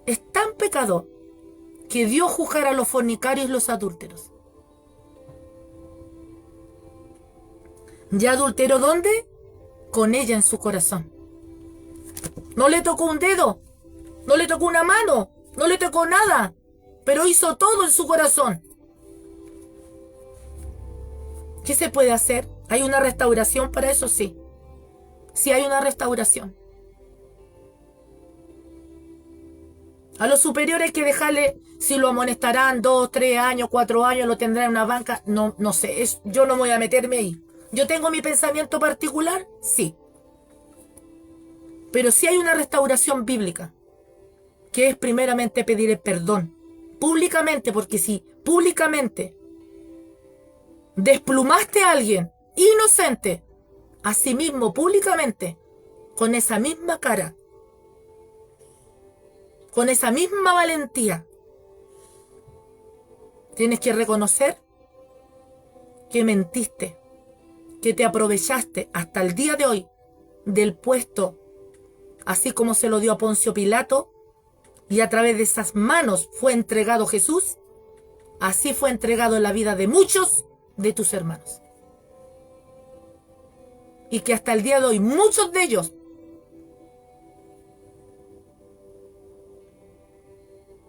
Es tan pecado que Dios juzgará a los fornicarios y los adúlteros. ¿Ya adulteró dónde? Con ella en su corazón. No le tocó un dedo, no le tocó una mano, no le tocó nada, pero hizo todo en su corazón. ¿Qué se puede hacer? ¿Hay una restauración para eso? Sí. Sí hay una restauración. A los superiores hay que dejarle, si lo amonestarán 2, 3 años, 4 años, lo tendrán en una banca, no sé, yo no voy a meterme ahí. ¿Yo tengo mi pensamiento particular? Sí. Pero sí hay una restauración bíblica, que es primeramente pedir el perdón, públicamente, porque si públicamente desplumaste a alguien inocente, asimismo públicamente, con esa misma cara, con esa misma valentía, tienes que reconocer que mentiste, que te aprovechaste hasta el día de hoy del puesto, así como se lo dio a Poncio Pilato, y a través de esas manos fue entregado Jesús, así fue entregado en la vida de muchos de tus hermanos. Y que hasta el día de hoy muchos de ellos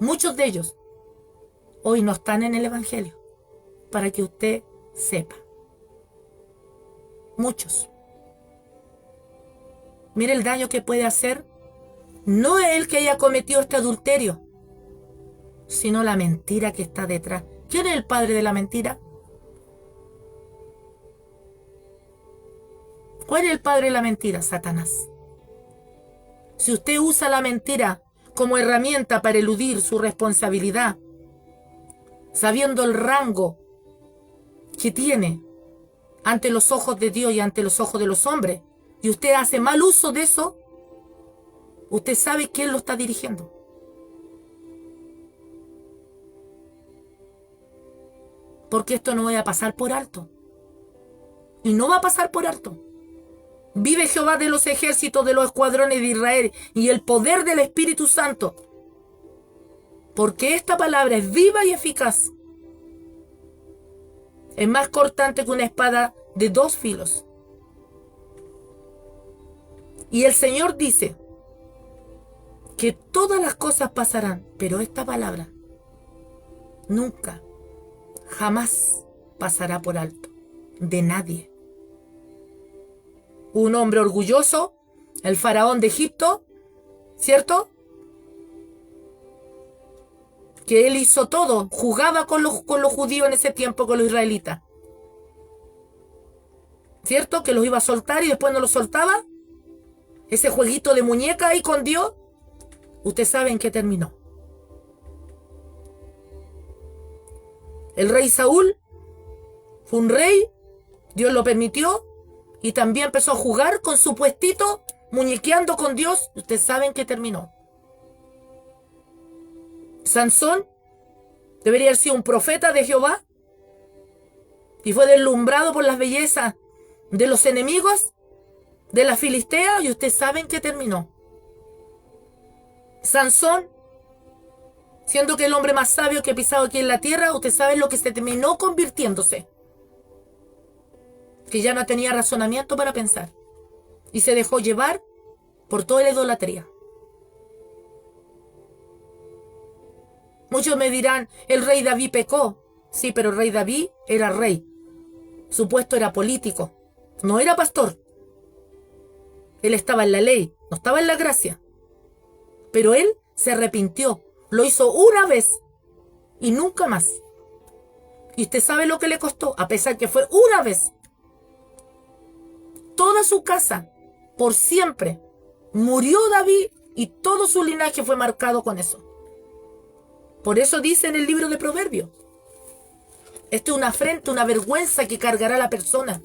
muchos de ellos, hoy no están en el Evangelio, para que usted sepa. Muchos. Mire el daño que puede hacer. No es el que haya cometido este adulterio, sino la mentira que está detrás. ¿Quién es el padre de la mentira? ¿Cuál es el padre de la mentira? Satanás. Si usted usa la mentira como herramienta para eludir su responsabilidad, sabiendo el rango que tiene ante los ojos de Dios y ante los ojos de los hombres, y usted hace mal uso de eso, usted sabe quién lo está dirigiendo. Porque esto no va a pasar por alto. Y no va a pasar por alto. Vive Jehová de los ejércitos de los escuadrones de Israel y el poder del Espíritu Santo. Porque esta palabra es viva y eficaz. Es más cortante que una espada de 2 filos. Y el Señor dice que todas las cosas pasarán, pero esta palabra nunca, jamás pasará por alto de nadie. Un hombre orgulloso, el faraón de Egipto, ¿cierto? Que él hizo todo, jugaba con los judíos en ese tiempo, con los israelitas. ¿Cierto? Que los iba a soltar y después no los soltaba. Ese jueguito de muñeca ahí con Dios. Usted sabe en qué terminó. El rey Saúl fue un rey, Dios lo permitió, y también empezó a jugar con su puestito, muñequeando con Dios. Usted sabe en qué terminó. Sansón debería haber sido un profeta de Jehová y fue deslumbrado por las bellezas de los enemigos de la Filistea, y usted sabe en qué terminó. Sansón, siendo que el hombre más sabio que ha pisado aquí en la tierra, usted sabe en lo que se terminó convirtiéndose. Que ya no tenía razonamiento para pensar y se dejó llevar por toda la idolatría. Muchos me dirán, el rey David pecó. Sí, pero el rey David era rey. Su puesto era político, no era pastor. Él estaba en la ley, no estaba en la gracia. Pero él se arrepintió, lo hizo una vez y nunca más. Y usted sabe lo que le costó, a pesar que fue una vez. Toda su casa, por siempre, murió David y todo su linaje fue marcado con eso. Por eso dice en el libro de Proverbios, esto es una afrenta, una vergüenza que cargará la persona.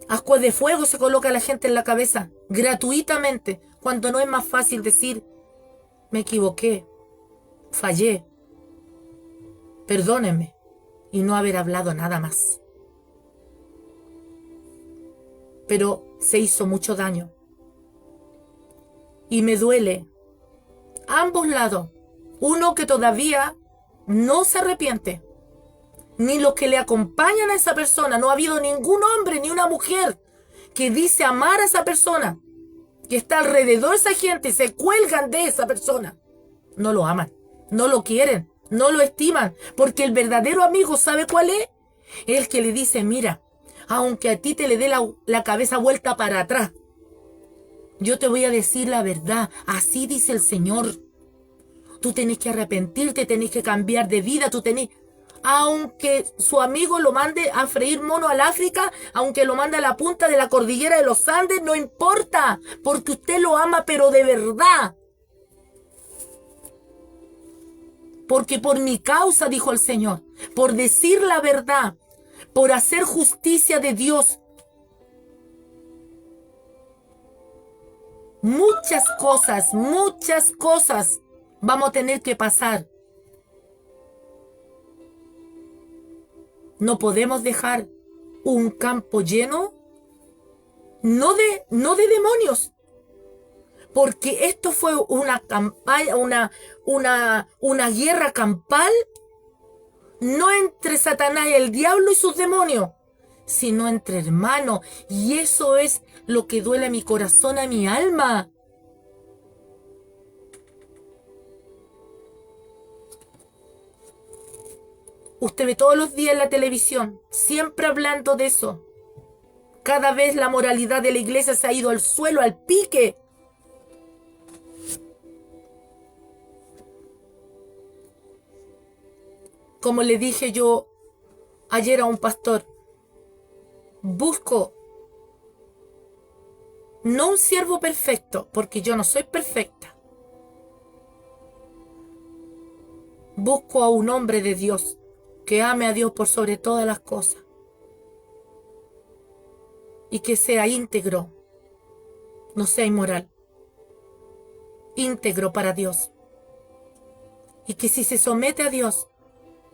Ascuas de fuego se coloca a la gente en la cabeza, gratuitamente, cuando no es más fácil decir, me equivoqué, fallé, perdónenme, y no haber hablado nada más. Pero se hizo mucho daño. Y me duele ambos lados. Uno que todavía no se arrepiente, ni los que le acompañan a esa persona. No ha habido ningún hombre ni una mujer que dice amar a esa persona, que está alrededor de esa gente y se cuelgan de esa persona. No lo aman, no lo quieren, no lo estiman, porque el verdadero amigo, ¿sabe cuál es? El que le dice, mira, aunque a ti te le dé la cabeza vuelta para atrás, yo te voy a decir la verdad, así dice el Señor. Tú tenés que arrepentirte, tenés que cambiar de vida, tú tenés... Aunque su amigo lo mande a freír mono al África, aunque lo mande a la punta de la cordillera de los Andes, no importa, porque usted lo ama, pero de verdad. Porque por mi causa, dijo el Señor, por decir la verdad, por hacer justicia de Dios, muchas cosas vamos a tener que pasar. No podemos dejar un campo lleno, no de demonios, porque esto fue una campaña, una guerra campal, no entre Satanás y el diablo y sus demonios, sino entre hermanos. Y eso es lo que duele a mi corazón, a mi alma. Usted ve todos los días en la televisión, siempre hablando de eso. Cada vez la moralidad de la iglesia se ha ido al suelo, al pique. Como le dije yo ayer a un pastor, busco no un siervo perfecto, porque yo no soy perfecta. Busco a un hombre de Dios que ame a Dios por sobre todas las cosas y que sea íntegro, no sea inmoral, íntegro para Dios, y que si se somete a Dios,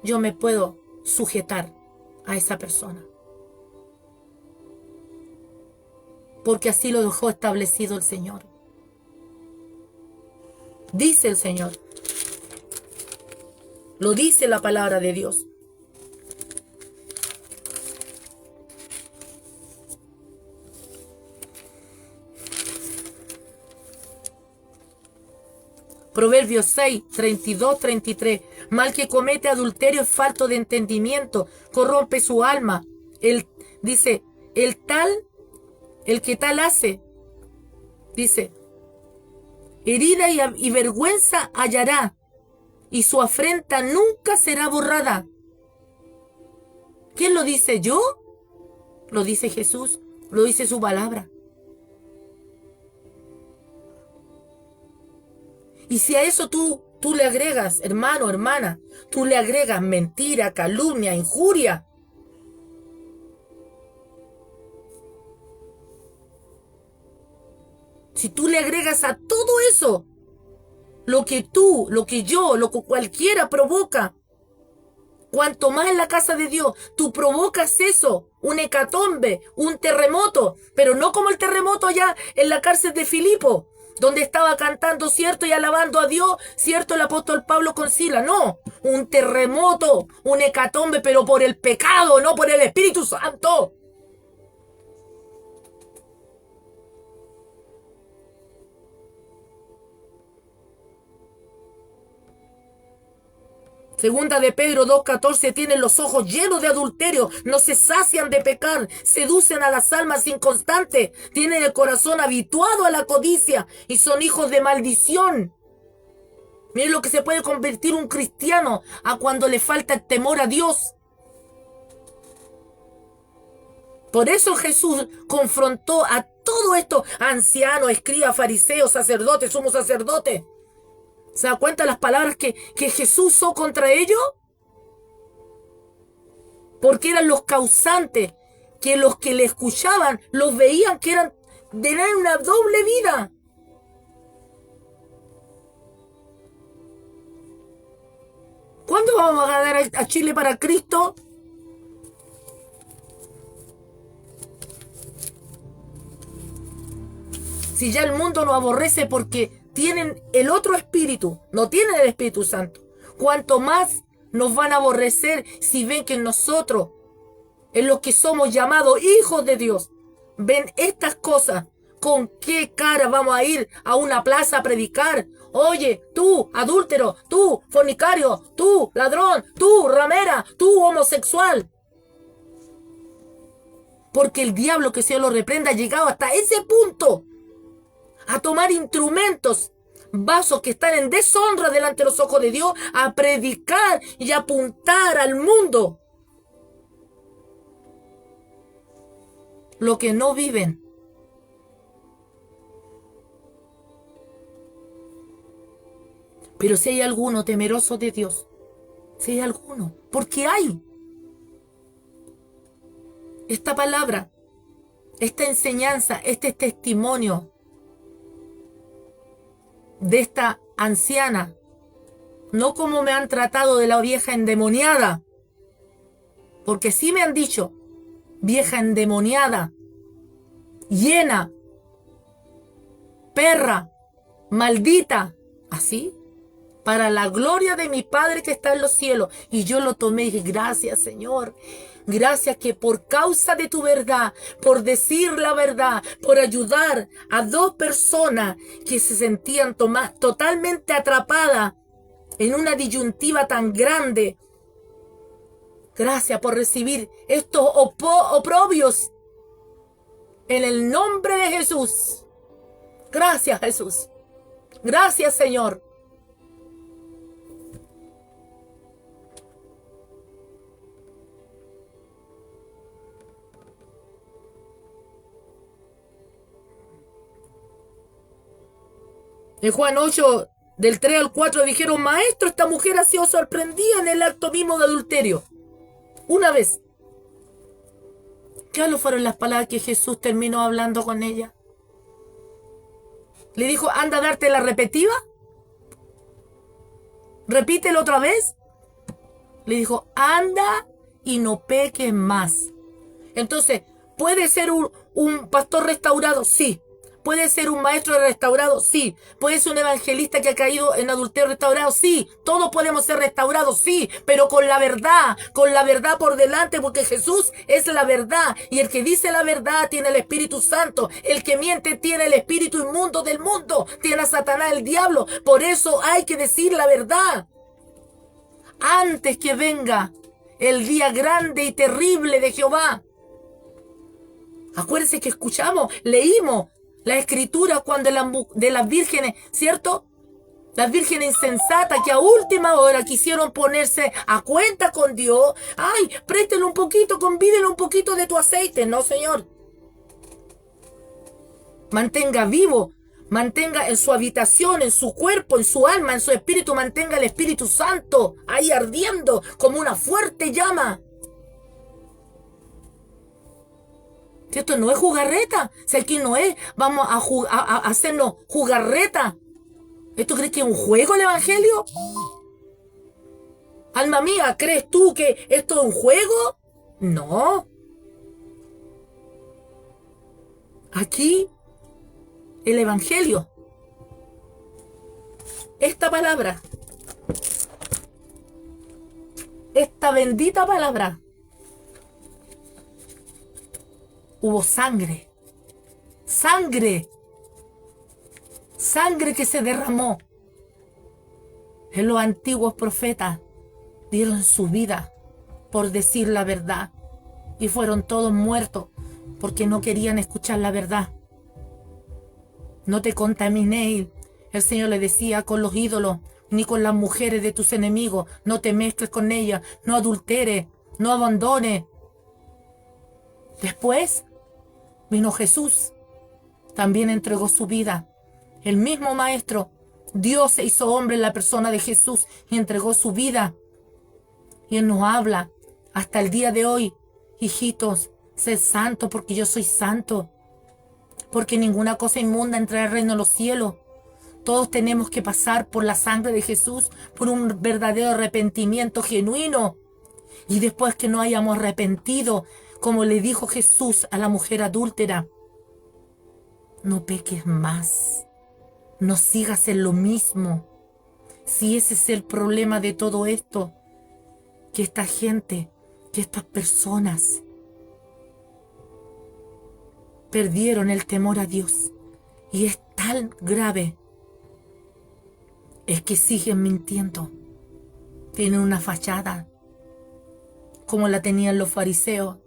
yo me puedo sujetar a esa persona, porque así lo dejó establecido el Señor. Dice el Señor, lo dice la palabra de Dios. Proverbios 6, 32, 33. Mal que comete adulterio es falto de entendimiento, corrompe su alma. Dice, el que tal hace, dice, herida y vergüenza hallará, y su afrenta nunca será borrada. ¿Quién lo dice? ¿Yo? Lo dice Jesús, lo dice su palabra. Y si a eso tú le agregas, hermano, hermana, tú le agregas mentira, calumnia, injuria, si tú le agregas a todo eso, lo que tú, lo que yo, lo que cualquiera provoca, cuanto más en la casa de Dios, tú provocas eso, un hecatombe, un terremoto, pero no como el terremoto allá en la cárcel de Filipo, donde estaba cantando, cierto, y alabando a Dios, cierto, el apóstol Pablo con Silas. No, un terremoto, un hecatombe, pero por el pecado, no por el Espíritu Santo. Segunda de Pedro 2:14, tienen los ojos llenos de adulterio, no se sacian de pecar, seducen a las almas inconstantes, tienen el corazón habituado a la codicia y son hijos de maldición. Miren lo que se puede convertir un cristiano a cuando le falta el temor a Dios. Por eso Jesús confrontó a todo esto, ancianos, escribas, fariseos, sacerdotes, sumos sacerdotes. ¿Se da cuenta las palabras que Jesús usó contra ellos? Porque eran los causantes, que los que le escuchaban los veían que eran de una doble vida. ¿Cuándo vamos a ganar a Chile para Cristo? Si ya el mundo nos aborrece porque tienen el otro espíritu, no tienen el Espíritu Santo. Cuanto más nos van a aborrecer si ven que nosotros, en los que somos llamados hijos de Dios, ven estas cosas. ¿Con qué cara vamos a ir a una plaza a predicar? Oye, tú, adúltero, tú, fornicario, tú, ladrón, tú, ramera, tú, homosexual. Porque el diablo, que se lo reprenda, ha llegado hasta ese punto a tomar instrumentos, vasos que están en deshonra delante de los ojos de Dios, a predicar y apuntar al mundo lo que no viven. Pero si hay alguno temeroso de Dios, si hay alguno, porque hay esta palabra, esta enseñanza, este testimonio de esta anciana, no como me han tratado de la vieja endemoniada, porque sí me han dicho, vieja endemoniada, llena, perra, maldita, así, para la gloria de mi Padre que está en los cielos. Y yo lo tomé y dije, gracias, Señor. Gracias que por causa de tu verdad, por decir la verdad, por ayudar a dos personas que se sentían totalmente atrapadas en una disyuntiva tan grande, Gracias por recibir estos oprobios en el nombre de Jesús. Gracias, Jesús. Gracias, Señor. En Juan 8, del 3 al 4, dijeron: Maestro, esta mujer ha sido sorprendida en el acto mismo de adulterio. Una vez. ¿Qué fueron las palabras que Jesús terminó hablando con ella? Le dijo: anda a darte la repetida. Repítelo otra vez. Le dijo: anda y no peques más. Entonces, ¿puede ser un pastor restaurado? Sí. ¿Puede ser un maestro restaurado? Sí. ¿Puede ser un evangelista que ha caído en adulterio restaurado? Sí. Todos podemos ser restaurados, sí. Pero con la verdad por delante, porque Jesús es la verdad. Y el que dice la verdad tiene el Espíritu Santo. El que miente tiene el espíritu inmundo del mundo. Tiene a Satanás, el diablo. Por eso hay que decir la verdad. Antes que venga el día grande y terrible de Jehová. Acuérdense que escuchamos, leímos la escritura cuando de las vírgenes, ¿cierto? Las vírgenes insensatas que a última hora quisieron ponerse a cuenta con Dios. Ay, préstele un poquito, convídele un poquito de tu aceite. No, Señor. Mantenga vivo, mantenga en su habitación, en su cuerpo, en su alma, en su espíritu, mantenga el Espíritu Santo ahí ardiendo como una fuerte llama. Esto no es jugarreta. Si aquí no es, vamos a hacernos jugarreta. ¿Esto crees que es un juego el evangelio? Alma mía, ¿crees tú que esto es un juego? No. Aquí, el evangelio. Esta palabra. Esta bendita palabra. Hubo sangre. Sangre. Sangre que se derramó. En los antiguos profetas dieron su vida por decir la verdad. Y fueron todos muertos porque no querían escuchar la verdad. No te contaminéis. El Señor le decía: con los ídolos, ni con las mujeres de tus enemigos. No te mezcles con ellas. No adulteres. No abandones. Después vino Jesús. También entregó su vida. El mismo Maestro, Dios se hizo hombre en la persona de Jesús y entregó su vida. Y Él nos habla hasta el día de hoy: hijitos, sed santos porque yo soy santo. Porque ninguna cosa inmunda entrará al reino de los cielos. Todos tenemos que pasar por la sangre de Jesús, por un verdadero arrepentimiento genuino. Y después que no hayamos arrepentido, como le dijo Jesús a la mujer adúltera: no peques más, no sigas en lo mismo. Si ese es el problema de todo esto, que esta gente, que estas personas perdieron el temor a Dios. Y es tan grave, es que siguen mintiendo. Tienen una fachada, como la tenían los fariseos.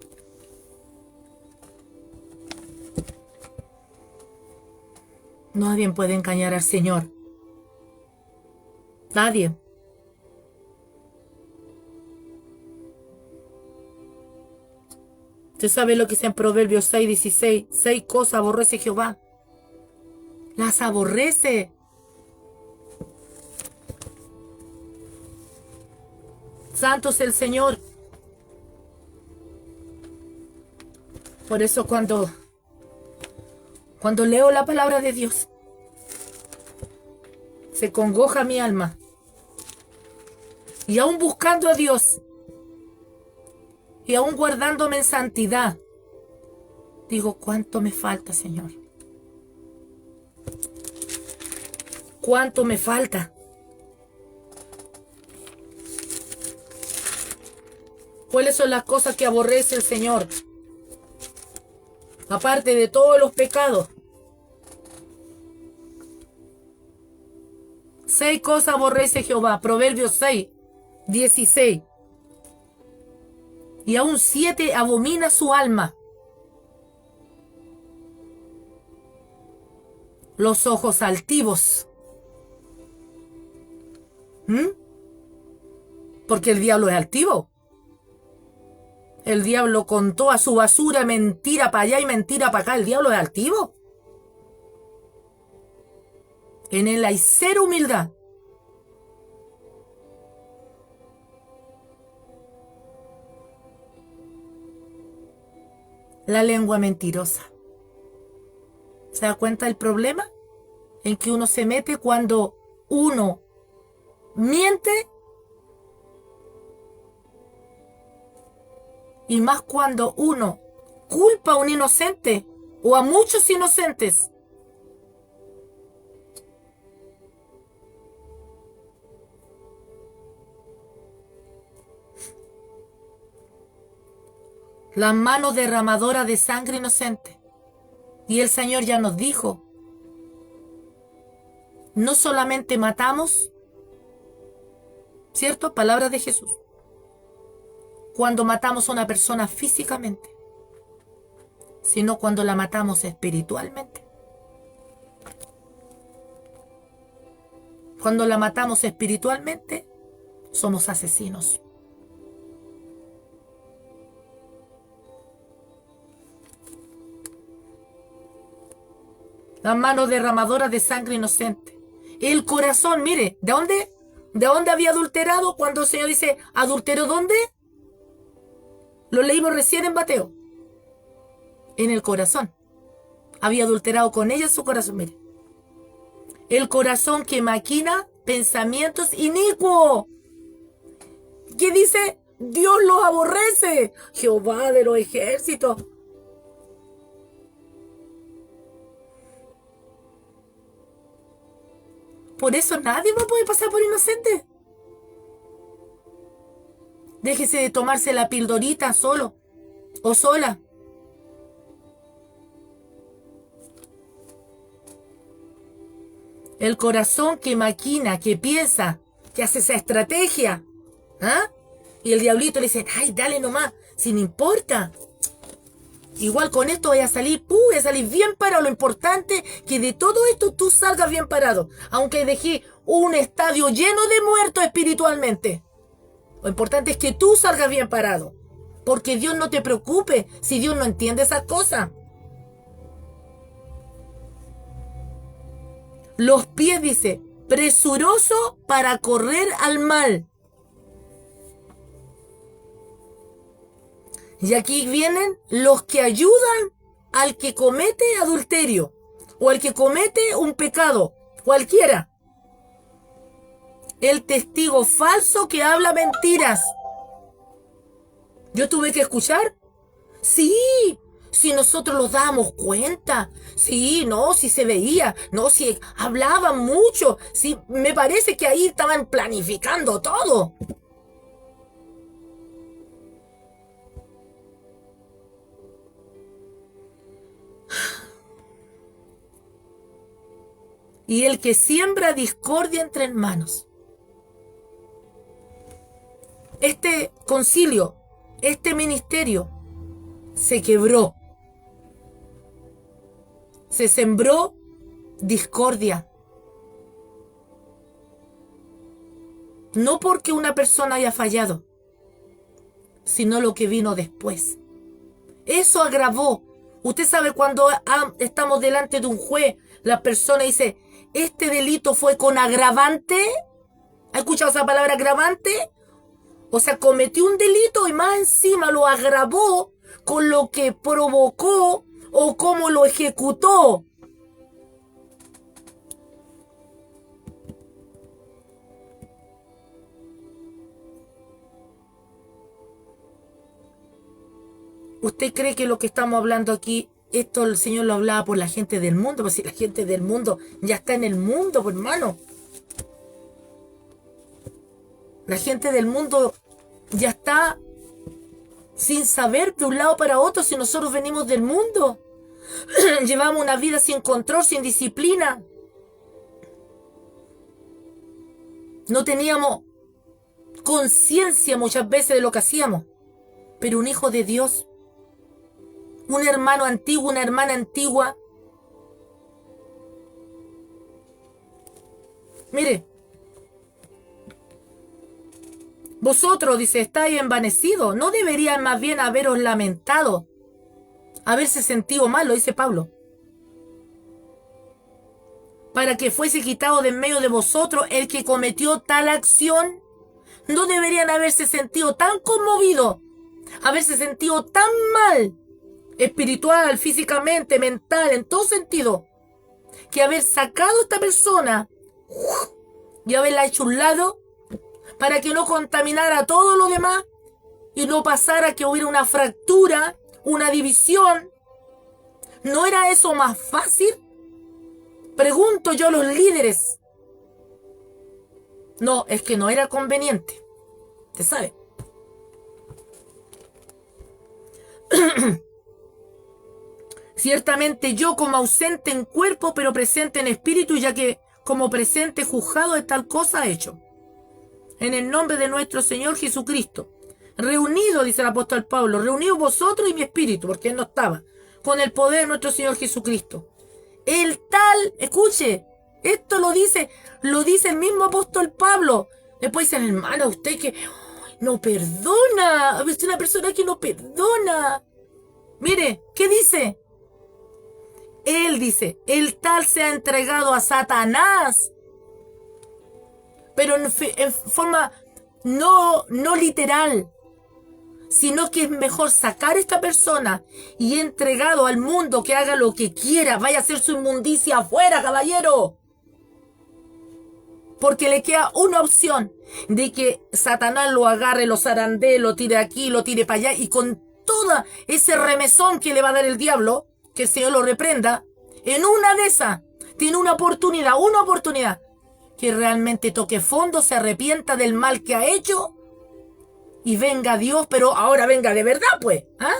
Nadie puede engañar al Señor. Nadie. Usted sabe lo que dice en Proverbios 6:16. 6 cosas aborrece Jehová. Las aborrece. Santo es el Señor. Por eso cuando leo la palabra de Dios, se congoja mi alma. Y aún buscando a Dios, y aún guardándome en santidad, digo: ¿cuánto me falta, Señor? ¿Cuánto me falta? ¿Cuáles son las cosas que aborrece el Señor? Aparte de todos los pecados. 6 cosas aborrece Jehová. Proverbios 6:16. Y aún 7 abomina su alma. Los ojos altivos. Porque el diablo es altivo. El diablo con toda su basura, mentira para allá y mentira para acá. El diablo es altivo. En él hay cero humildad. La lengua mentirosa. ¿Se da cuenta del problema? En que uno se mete cuando uno miente, y más cuando uno culpa a un inocente o a muchos inocentes. Las manos derramadoras de sangre inocente. Y el Señor ya nos dijo, no solamente matamos, ¿cierto? Palabras de Jesús. Cuando matamos a una persona físicamente, sino cuando la matamos espiritualmente. Cuando la matamos espiritualmente, somos asesinos. Las manos derramadoras de sangre inocente. El corazón, mire, ¿de dónde? ¿De dónde había adulterado? Cuando el Señor dice, ¿adulteró dónde? Lo leímos recién en Mateo. En el corazón. Había adulterado con ella su corazón, mire. El corazón que maquina pensamientos inicuos. ¿Qué dice? Dios los aborrece. Jehová de los ejércitos. Por eso nadie va a poder pasar por inocente. Déjese de tomarse la pildorita solo o sola. El corazón que maquina, que piensa, que hace esa estrategia. ¿Ah? Y el diablito le dice, ay, dale nomás, si no importa. Igual con esto voy a salir, voy a salir bien parado. Lo importante es que de todo esto tú salgas bien parado. Aunque dejé un estadio lleno de muertos espiritualmente. Lo importante es que tú salgas bien parado. Porque Dios no te preocupe si Dios no entiende esas cosas. Los pies, dice, presuroso para correr al mal. Y aquí vienen los que ayudan al que comete adulterio o al que comete un pecado, cualquiera. El testigo falso que habla mentiras. ¿Yo tuve que escuchar? Sí, si nosotros nos dábamos cuenta. Sí, no, si se veía. No, si hablaban mucho. Sí, me parece que ahí estaban planificando todo. Y el que siembra discordia entre hermanos. Este concilio, este ministerio, se quebró. Se sembró discordia. No porque una persona haya fallado, sino lo que vino después. Eso agravó. Usted sabe cuando estamos delante de un juez, la persona dice, ¿este delito fue con agravante? ¿Ha escuchado esa palabra agravante? O sea, cometió un delito y más encima lo agravó con lo que provocó o cómo lo ejecutó. ¿Usted cree que lo que estamos hablando aquí, esto el Señor lo hablaba por la gente del mundo? Pues si la gente del mundo ya está en el mundo, pues hermano. La gente del mundo ya está sin saber de un lado para otro si nosotros venimos del mundo. Llevamos una vida sin control, sin disciplina. No teníamos conciencia muchas veces de lo que hacíamos. pero un hijo de Dios, un hermano antiguo, una hermana antigua. Mire, vosotros, dice, estáis envanecidos, ¿no deberían más bien haberos lamentado, haberse sentido mal, lo dice Pablo, para que fuese quitado de en medio de vosotros el que cometió tal acción? ¿No deberían haberse sentido tan conmovidos, haberse sentido tan mal, espiritual, físicamente, mental, en todo sentido, que haber sacado a esta persona y haberla hecho a un lado para que no contaminara todo lo demás y no pasara que hubiera una fractura, una división? ¿No era eso más fácil? Pregunto yo a los líderes. No, es que no era conveniente. ¿Usted sabe? Ciertamente yo como ausente en cuerpo, pero presente en espíritu, ya que como presente juzgado de tal cosa hecho. En el nombre de nuestro Señor Jesucristo. Reunido, dice el apóstol Pablo, reunidos vosotros y mi espíritu, porque él no estaba, con el poder de nuestro Señor Jesucristo. El tal, escuche, esto lo dice el mismo apóstol Pablo. Después dicen, hermano, usted que no perdona, a veces una persona que no perdona. Mire, ¿qué dice? Él dice, el tal se ha entregado a Satanás, pero en forma no literal, sino que es mejor sacar a esta persona y entregado al mundo que haga lo que quiera, vaya a hacer su inmundicia afuera, caballero. Porque le queda una opción de que Satanás lo agarre, lo zarandee, lo tire aquí, lo tire para allá, y con todo ese remesón que le va a dar el diablo, que el Señor lo reprenda, en una de esas tiene una oportunidad, que realmente toque fondo, se arrepienta del mal que ha hecho y venga Dios, pero ahora venga de verdad, pues, ¿ah?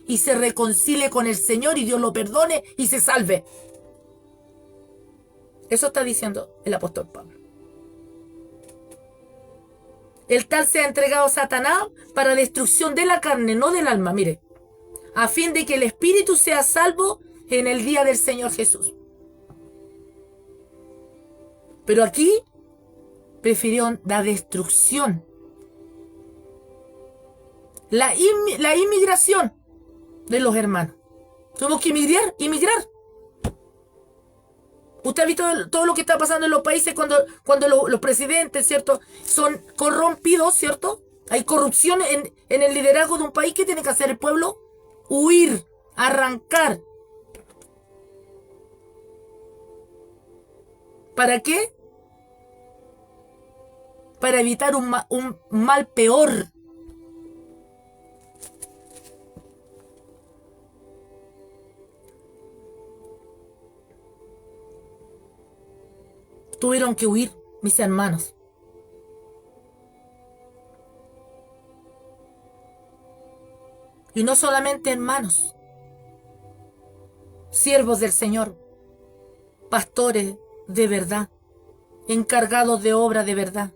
Y se reconcilie con el Señor y Dios lo perdone y se salve. Eso está diciendo el apóstol Pablo. El tal se ha entregado a Satanás para destrucción de la carne, no del alma, mire, a fin de que el espíritu sea salvo en el día del Señor Jesús. Pero aquí prefirió la destrucción, la inmigración de los hermanos. Tenemos que emigrar. Usted ha visto todo lo que está pasando en los países cuando los presidentes, ¿cierto?, son corrompidos, ¿cierto? Hay corrupción en el liderazgo de un país. ¿Qué tiene que hacer el pueblo? Huir, arrancar. ¿Para qué? Para evitar un mal peor. Tuvieron que huir, mis hermanos. Y no solamente hermanos, siervos del Señor, pastores de verdad, encargados de obra de verdad.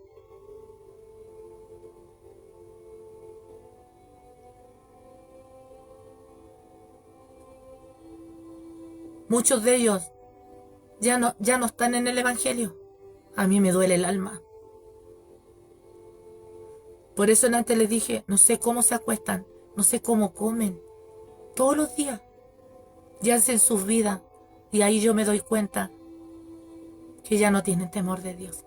Muchos de ellos ya no están en el Evangelio. A mí me duele el alma. Por eso antes les dije, no sé cómo se acuestan, no sé cómo comen. Todos los días ya hacen sus vidas, y ahí yo me doy cuenta que ya no tienen temor de Dios.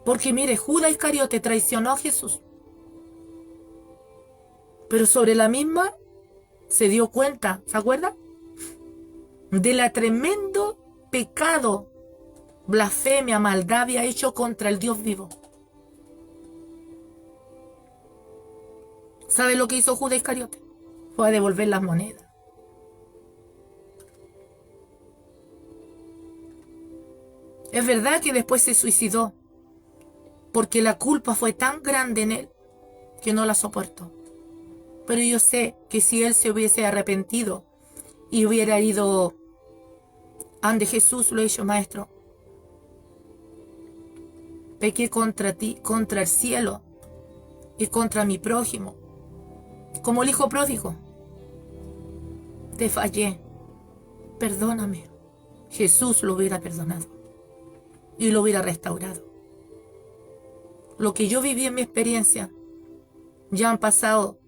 Porque mire, Judas Iscariote traicionó a Jesús, pero sobre la misma se dio cuenta, ¿se acuerda?, de la tremendo pecado, blasfemia, maldad había hecho contra el Dios vivo. ¿Sabe lo que hizo Judas Iscariote? Fue a devolver las monedas. Es verdad que después se suicidó, porque la culpa fue tan grande en él que no la soportó. Pero yo sé que si él se hubiese arrepentido y hubiera ido ante Jesús, lo he dicho, maestro, pequé contra ti, contra el cielo, y contra mi prójimo. Como el hijo pródigo. Te fallé. Perdóname. Jesús lo hubiera perdonado y lo hubiera restaurado. Lo que yo viví en mi experiencia, ya han pasado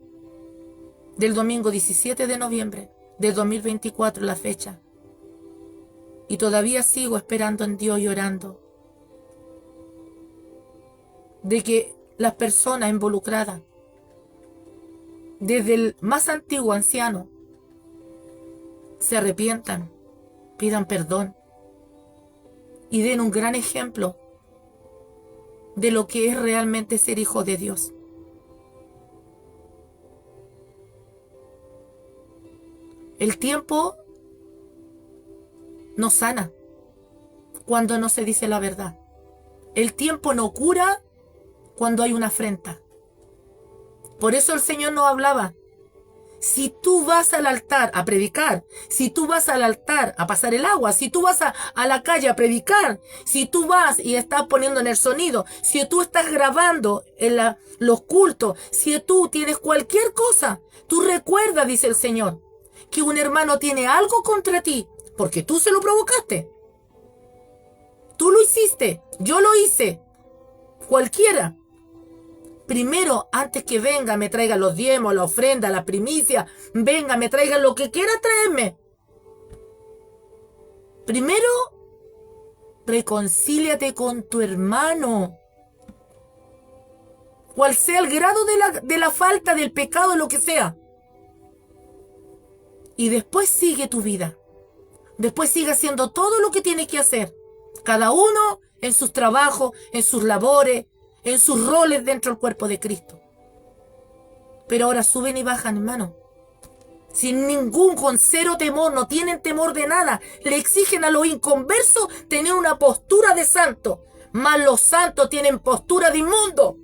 del domingo 17 de noviembre del 2024 la fecha. Y todavía sigo esperando en Dios y orando de que las personas involucradas, desde el más antiguo anciano, se arrepientan, pidan perdón y den un gran ejemplo de lo que es realmente ser hijo de Dios. El tiempo no sana cuando no se dice la verdad. El tiempo no cura cuando hay una afrenta. Por eso el Señor nos hablaba. Si tú vas al altar a predicar, si tú vas al altar a pasar el agua, si tú vas a la calle a predicar, si tú vas y estás poniendo en el sonido, si tú estás grabando en los cultos, si tú tienes cualquier cosa, tú recuerda, dice el Señor, que un hermano tiene algo contra ti, porque tú se lo provocaste. Tú lo hiciste, yo lo hice, cualquiera. Primero, antes que venga, me traiga los diezmos, la ofrenda, la primicia, venga, me traiga lo que quiera traerme. Primero, reconcíliate con tu hermano. Cual sea el grado de la falta, del pecado, lo que sea. Y después sigue tu vida. Después sigue haciendo todo lo que tienes que hacer. Cada uno en sus trabajos, en sus labores, en sus roles dentro del cuerpo de Cristo. Pero ahora suben y bajan, hermano. Sin ningún, con cero temor, no tienen temor de nada. Le exigen a los inconversos tener una postura de santo. Mas los santos tienen postura de inmundo.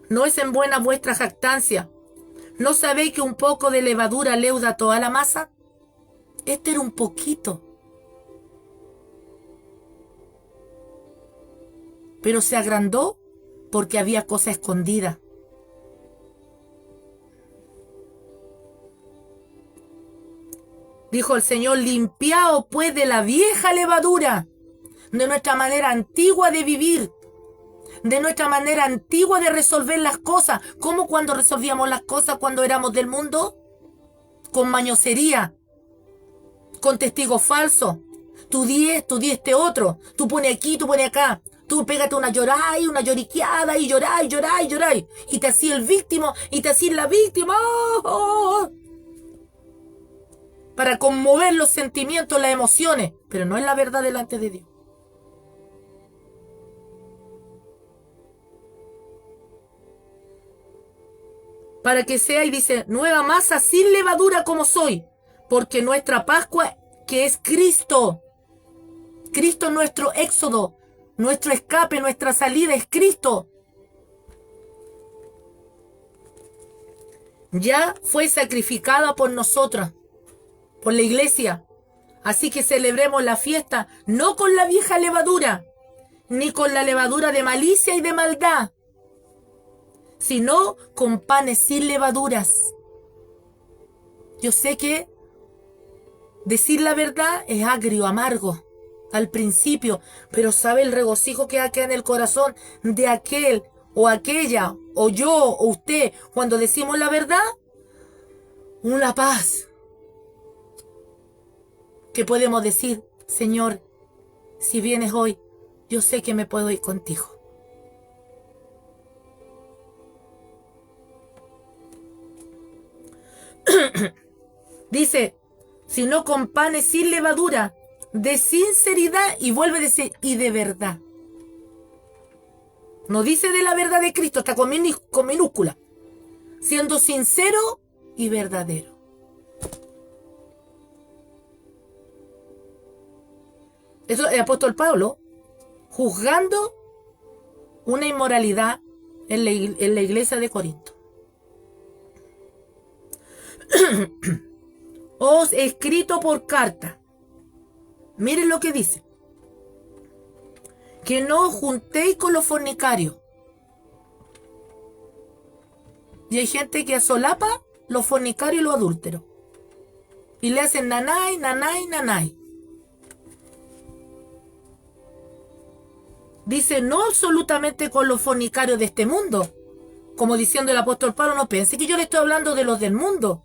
¿No es en buena vuestra jactancia? ¿No sabéis que un poco de levadura leuda toda la masa? Este era un poquito. Pero se agrandó porque había cosa escondida. Dijo el Señor, limpiaos pues de la vieja levadura, de nuestra manera antigua de vivir, de nuestra manera antigua de resolver las cosas. ¿Cómo cuando resolvíamos las cosas cuando éramos del mundo? Con mañosería, con testigos falsos. Tú di este otro, tú pones aquí, tú pones acá. Tú pégate una lloráis, una lloriqueada y lloráis, lloráis, lloráis. Y te hacía el víctima y te hacía la víctima. ¡Oh, oh, oh! Para conmover los sentimientos, las emociones. Pero no es la verdad delante de Dios. Para que sea, y dice, nueva masa sin levadura como soy. Porque nuestra Pascua, que es Cristo. Cristo es nuestro éxodo. Nuestro escape, nuestra salida es Cristo. Ya fue sacrificada por nosotras, por la iglesia. Así que celebremos la fiesta no con la vieja levadura, ni con la levadura de malicia y de maldad, sino con panes sin levaduras. Yo sé que decir la verdad es agrio, amargo al principio, pero ¿sabe el regocijo que hay en el corazón de aquel o aquella, o yo, o usted, cuando decimos la verdad? Una paz que podemos decir, Señor, si vienes hoy, yo sé que me puedo ir contigo. Dice, sino con panes sin levadura, de sinceridad, y vuelve a decir, y de verdad. No dice de la verdad de Cristo, está con minúscula. Siendo sincero y verdadero. Eso es el apóstol Pablo, juzgando una inmoralidad en la iglesia de Corinto. os he escrito por carta. Miren lo que dice. Que no os juntéis con los fornicarios. Y hay gente que asolapa los fornicarios y los adúlteros. Y le hacen nanay, nanay, nanay. Dice, no absolutamente con los fornicarios de este mundo. Como diciendo el apóstol Pablo, no pense que yo le estoy hablando de los del mundo.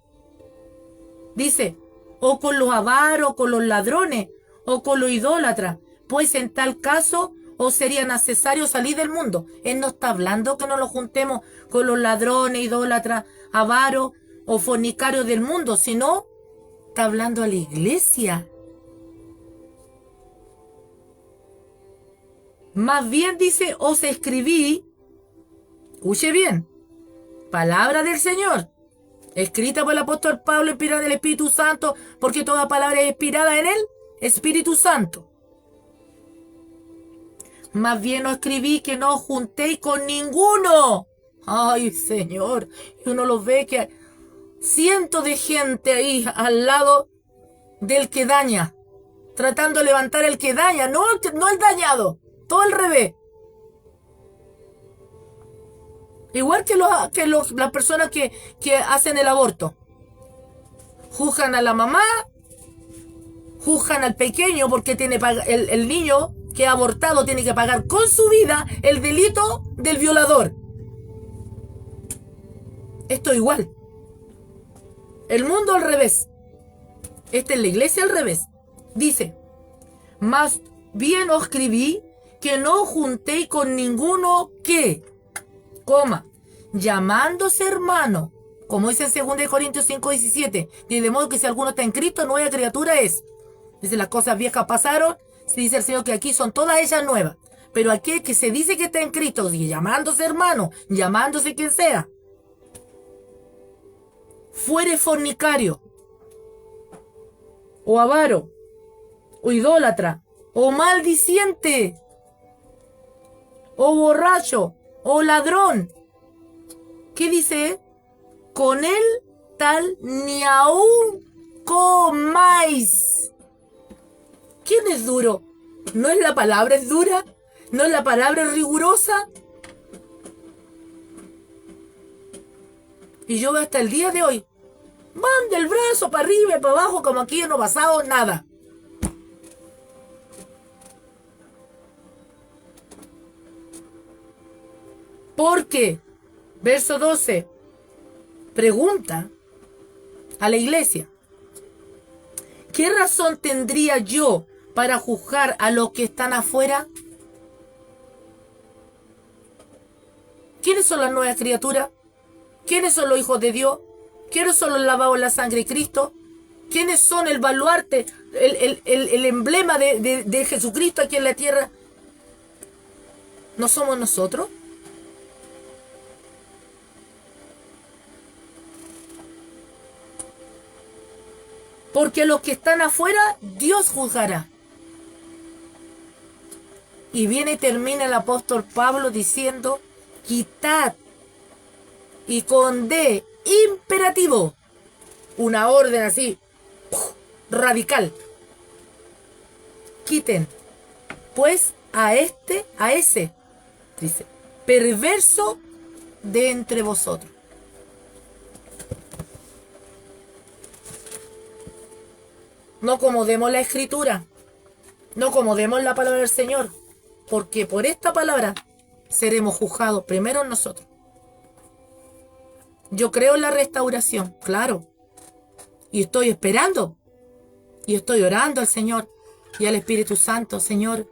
Dice, o con los avaros, o con los ladrones, o con los idólatras. Pues en tal caso, os sería necesario salir del mundo. Él no está hablando que no lo juntemos con los ladrones, idólatras, avaros o fornicarios del mundo, sino está hablando a la iglesia. Más bien dice, os escribí, escuche bien, palabra del Señor, escrita por el apóstol Pablo, inspirada del Espíritu Santo, porque toda palabra es inspirada en el Espíritu Santo. Más bien os escribí que no os juntéis con ninguno. Ay, Señor, y uno lo ve que hay cientos de gente ahí al lado del que daña, tratando de levantar el que daña, no el dañado. Todo al revés. Igual que las personas que hacen el aborto. Juzgan a la mamá, juzgan al pequeño porque tiene el niño que ha abortado tiene que pagar con su vida el delito del violador. Esto es igual. El mundo al revés. Esta es la iglesia al revés. Dice, más bien os escribí que no juntéis con ninguno que, llamándose hermano, como dice en 2 Corintios 5:17, y de modo que si alguno está en Cristo, nueva criatura es. Dice, las cosas viejas pasaron, se dice el Señor que aquí son todas ellas nuevas, pero aquel que se dice que está en Cristo, y llamándose hermano, llamándose quien sea, fuere fornicario, o avaro, o idólatra, o maldiciente, o borracho, o ladrón. ¿Qué dice? Con él tal ni aún comáis. ¿Quién es duro? ¿No es la palabra es dura? ¿No es la palabra es rigurosa? Y yo hasta el día de hoy, manda el brazo para arriba y para abajo como aquí no ha pasado nada. Porque, verso 12, pregunta a la iglesia, ¿qué razón tendría yo para juzgar a los que están afuera? ¿Quiénes son las nuevas criaturas? ¿Quiénes son los hijos de Dios? ¿Quiénes son los lavados en la sangre de Cristo? ¿Quiénes son el baluarte, el emblema de Jesucristo aquí en la tierra? ¿No somos nosotros? Porque a los que están afuera, Dios juzgará. Y viene y termina el apóstol Pablo diciendo, quitad, y con D imperativo, una orden así, radical. Quiten, pues, a ese, dice, perverso de entre vosotros. No acomodemos la escritura, no acomodemos la palabra del Señor, porque por esta palabra seremos juzgados primero nosotros. Yo creo en la restauración, claro, y estoy esperando, y estoy orando al Señor y al Espíritu Santo. Señor,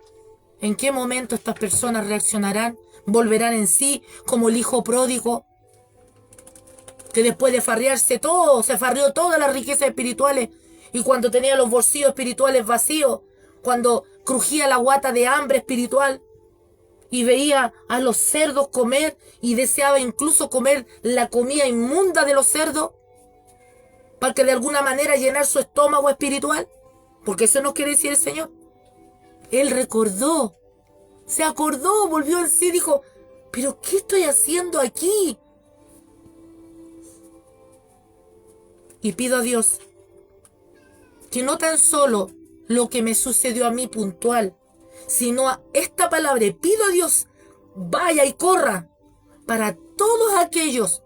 ¿en qué momento estas personas reaccionarán? ¿Volverán en sí como el hijo pródigo? Que después de farrearse todo, se farreó todas las riquezas espirituales. Y cuando tenía los bolsillos espirituales vacíos, cuando crujía la guata de hambre espiritual, y veía a los cerdos comer, y deseaba incluso comer la comida inmunda de los cerdos, para que de alguna manera llenar su estómago espiritual, porque eso nos quiere decir el Señor. Él recordó, se acordó, volvió en sí, dijo, ¿pero qué estoy haciendo aquí? Y pido a Dios que no tan solo lo que me sucedió a mí puntual, sino a esta palabra, pido a Dios, vaya y corra para todos aquellos,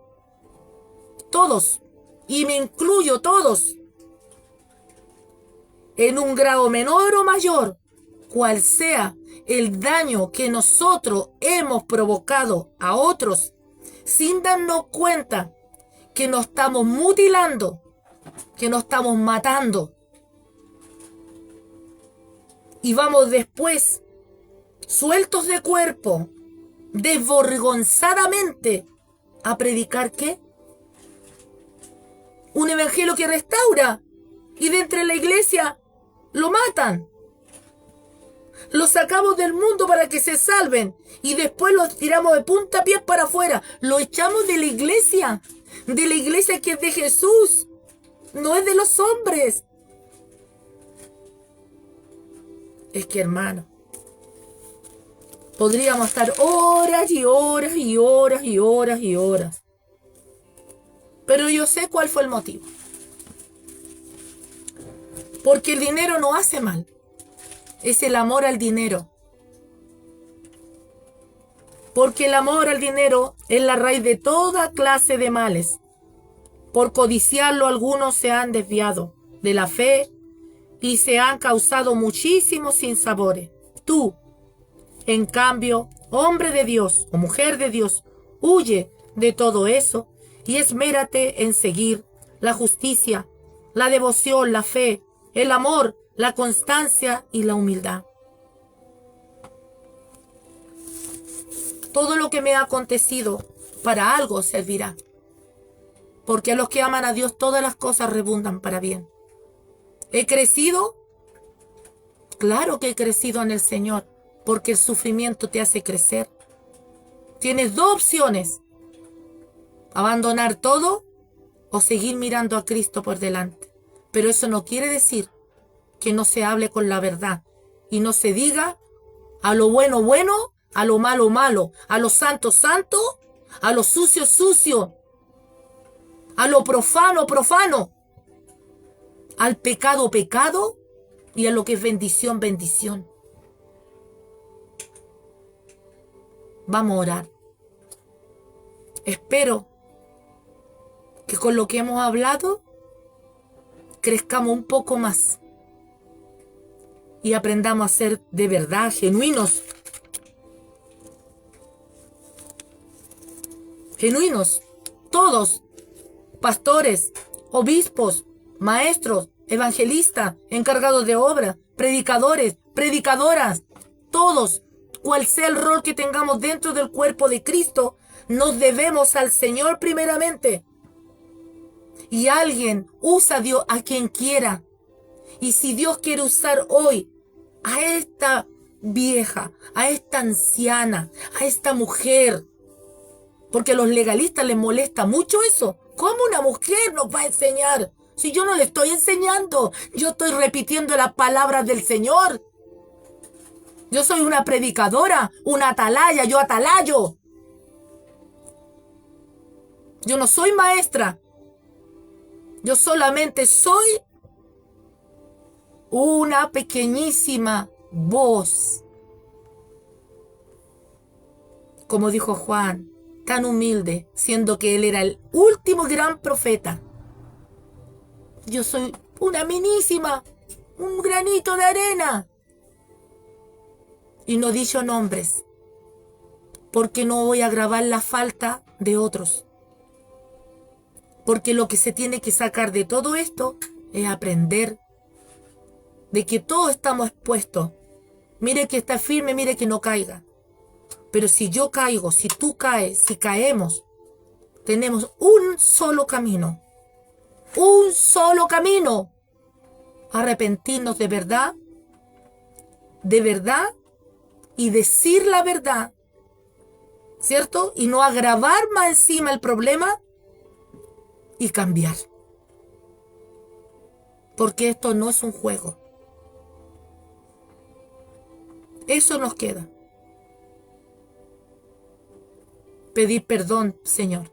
todos, y me incluyo todos, en un grado menor o mayor, cual sea el daño que nosotros hemos provocado a otros, sin darnos cuenta que nos estamos mutilando, que nos estamos matando. Y vamos después, sueltos de cuerpo, desvergonzadamente, a predicar ¿qué? Un evangelio que restaura, y de entre la iglesia lo matan. Los sacamos del mundo para que se salven y después los tiramos de puntapiés para afuera. Lo echamos de la iglesia que es de Jesús, no es de los hombres. Es que, hermano, podríamos estar horas y horas y horas y horas y horas. Pero yo sé cuál fue el motivo. Porque el dinero no hace mal. Es el amor al dinero. Porque el amor al dinero es la raíz de toda clase de males. Por codiciarlo algunos se han desviado de la fe y se han causado muchísimos sinsabores. Tú, en cambio, hombre de Dios o mujer de Dios, huye de todo eso y esmérate en seguir la justicia, la devoción, la fe, el amor, la constancia y la humildad. Todo lo que me ha acontecido para algo servirá. Porque a los que aman a Dios todas las cosas redundan para bien. ¿He crecido? Claro que he crecido en el Señor, porque el sufrimiento te hace crecer. Tienes dos opciones: abandonar todo o seguir mirando a Cristo por delante. Pero eso no quiere decir que no se hable con la verdad y no se diga a lo bueno bueno, a lo malo malo, a lo santo santo, a lo sucio sucio, a lo profano profano, al pecado pecado y a lo que es bendición bendición. Vamos a orar. Espero que con lo que hemos hablado crezcamos un poco más y aprendamos a ser de verdad genuinos. Genuinos, todos, pastores, obispos, maestros, evangelistas, encargados de obra, predicadores, predicadoras, todos, cual sea el rol que tengamos dentro del cuerpo de Cristo, nos debemos al Señor primeramente. Y alguien usa a Dios a quien quiera. Y si Dios quiere usar hoy a esta vieja, a esta anciana, a esta mujer, porque a los legalistas les molesta mucho eso. ¿Cómo una mujer nos va a enseñar? Si yo no le estoy enseñando, yo estoy repitiendo las palabras del Señor. Yo soy una predicadora, una atalaya, yo atalayo. Yo no soy maestra. Yo solamente soy una pequeñísima voz. Como dijo Juan, tan humilde, siendo que él era el último gran profeta. Yo soy una minísima, un granito de arena. Y no dicho nombres, porque no voy a agravar la falta de otros. Porque lo que se tiene que sacar de todo esto es aprender de que todos estamos expuestos. Mire que está firme, mire que no caiga. Pero si yo caigo, si tú caes, si caemos, tenemos un solo camino. Un solo camino. Arrepentirnos de verdad y decir la verdad, ¿cierto? Y no agravar más encima el problema y cambiar. Porque esto no es un juego. Eso nos queda. Pedir perdón, Señor.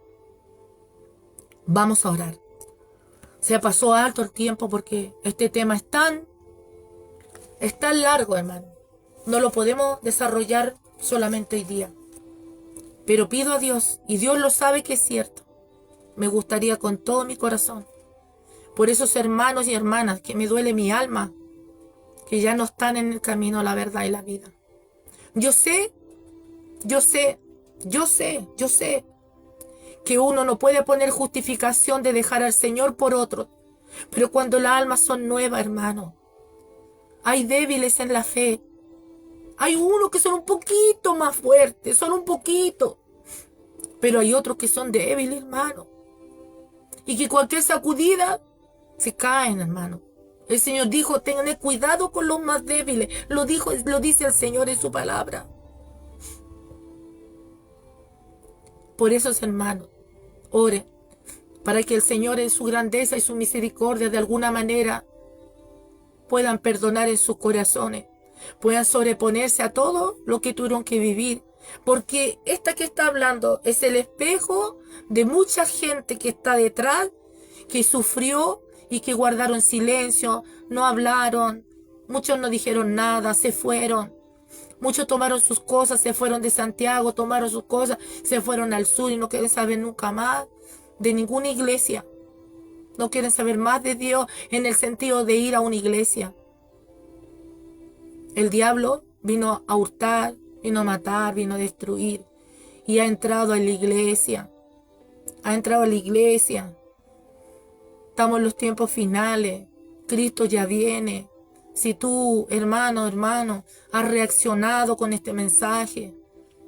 Vamos a orar. Se pasó alto el tiempo porque este tema es tan largo, hermano. No lo podemos desarrollar solamente hoy día. Pero pido a Dios, y Dios lo sabe que es cierto. Me gustaría con todo mi corazón, por esos hermanos y hermanas que me duele mi alma, que ya no están en el camino a la verdad y la vida. Yo sé, yo sé, yo sé que uno no puede poner justificación de dejar al Señor por otro. Pero cuando las almas son nuevas, hermano, hay débiles en la fe. Hay unos que son un poquito más fuertes, son un poquito. Pero hay otros que son débiles, hermano. Y que cualquier sacudida se caen, hermano. El Señor dijo, tened cuidado con los más débiles. Lo dice el Señor en su palabra. Por eso, hermanos, ore para que el Señor en su grandeza y su misericordia de alguna manera puedan perdonar en sus corazones, puedan sobreponerse a todo lo que tuvieron que vivir. Porque esta que está hablando es el espejo de mucha gente que está detrás, que sufrió y que guardaron silencio, no hablaron, muchos no dijeron nada, se fueron. Muchos tomaron sus cosas, se fueron de Santiago, tomaron sus cosas, se fueron al sur y no quieren saber nunca más de ninguna iglesia. No quieren saber más de Dios en el sentido de ir a una iglesia. El diablo vino a hurtar, vino a matar, vino a destruir. Y ha entrado en la iglesia. Ha entrado a la iglesia. Estamos en los tiempos finales. Cristo ya viene. Si tú, hermano, has reaccionado con este mensaje,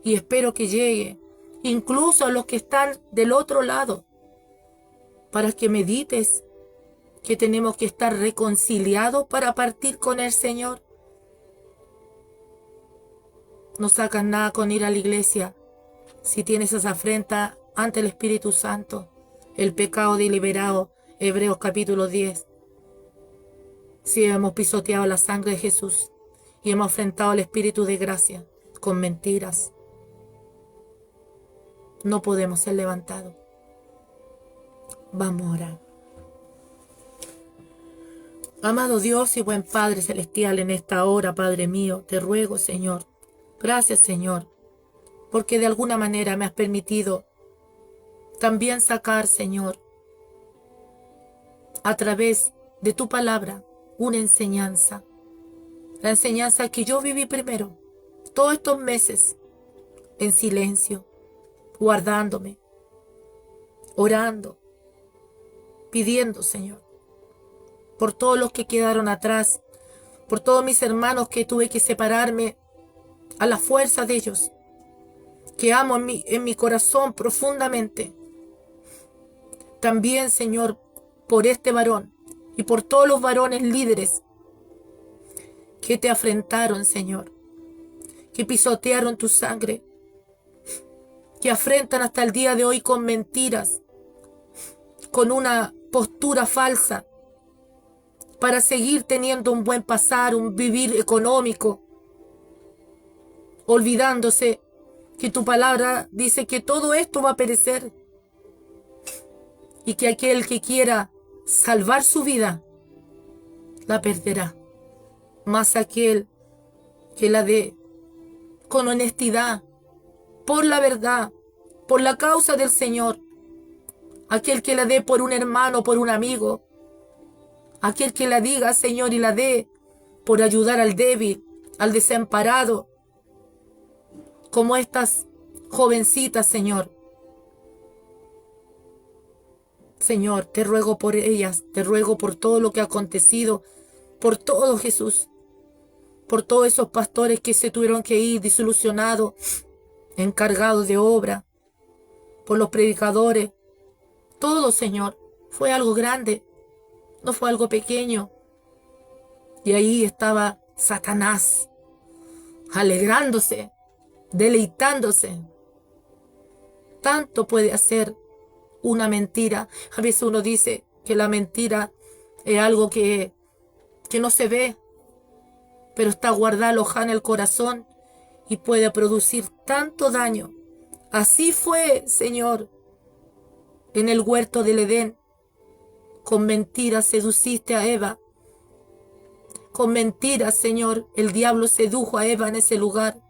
y espero que llegue, incluso a los que están del otro lado, para que medites que tenemos que estar reconciliados para partir con el Señor. No sacas nada con ir a la iglesia si tienes esa afrenta ante el Espíritu Santo, el pecado deliberado, Hebreos capítulo 10. Si hemos pisoteado la sangre de Jesús y hemos enfrentado al Espíritu de gracia con mentiras, no podemos ser levantados. Vamos a orar. Amado Dios y buen Padre Celestial, en esta hora, Padre mío, te ruego, Señor, gracias, Señor, porque de alguna manera me has permitido también sacar, Señor, a través de tu palabra, una enseñanza. La enseñanza que yo viví primero, todos estos meses, en silencio, guardándome, orando, pidiendo, Señor, por todos los que quedaron atrás, por todos mis hermanos que tuve que separarme a la fuerza de ellos, que amo en mi corazón profundamente. También, Señor, por este varón y por todos los varones líderes que te afrentaron, Señor, que pisotearon tu sangre, que afrentan hasta el día de hoy con mentiras, con una postura falsa, para seguir teniendo un buen pasar, un vivir económico, olvidándose que tu palabra dice que todo esto va a perecer y que aquel que quiera salvar su vida, la perderá. Mas aquel que la dé con honestidad, por la verdad, por la causa del Señor, aquel que la dé por un hermano, por un amigo, aquel que la diga, Señor, y la dé por ayudar al débil, al desamparado, como estas jovencitas, Señor. Señor, te ruego por ellas, te ruego por todo lo que ha acontecido, por todo, Jesús, por todos esos pastores que se tuvieron que ir desilusionados, encargados de obra, por los predicadores, todo, Señor, fue algo grande, no fue algo pequeño. Y ahí estaba Satanás, alegrándose, deleitándose. Tanto puede hacer una mentira. A veces uno dice que la mentira es algo que no se ve, pero está guardada alojada en el corazón y puede producir tanto daño. Así fue, Señor, en el huerto del Edén, Con mentiras seduciste a Eva. Con mentiras, Señor, el diablo sedujo a Eva en ese lugar.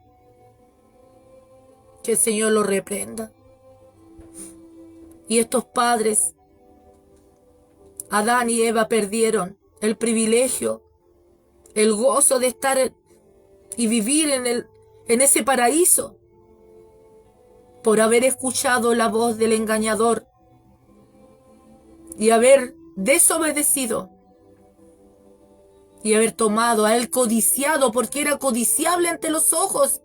Que el Señor lo reprenda. Y estos padres, Adán y Eva, perdieron el privilegio, el gozo de estar y vivir en ese paraíso por haber escuchado la voz del engañador y haber desobedecido y haber tomado a él codiciado porque era codiciable ante los ojos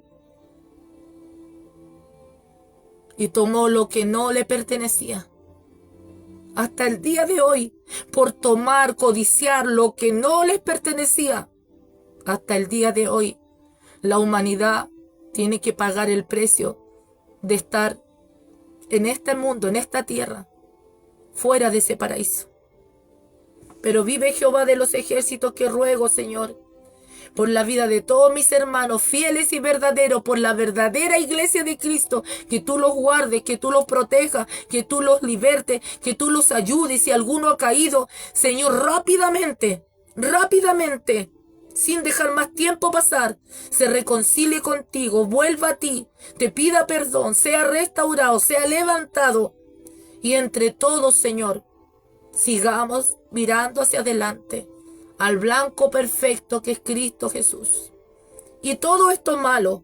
y tomó lo que no le pertenecía. Hasta el día de hoy, por tomar, codiciar lo que no les pertenecía, hasta el día de hoy, la humanidad tiene que pagar el precio de estar en este mundo, en esta tierra, fuera de ese paraíso. Pero vive Jehová de los ejércitos, que ruego, Señor, por la vida de todos mis hermanos fieles y verdaderos, por la verdadera iglesia de Cristo, que tú los guardes, que tú los protejas, que tú los libertes, que tú los ayudes. Si alguno ha caído, Señor, rápidamente, sin dejar más tiempo pasar, se reconcilie contigo, vuelva a ti, te pida perdón, sea restaurado, sea levantado. Y entre todos, Señor, sigamos mirando hacia adelante, al blanco perfecto que es Cristo Jesús. Y todo esto malo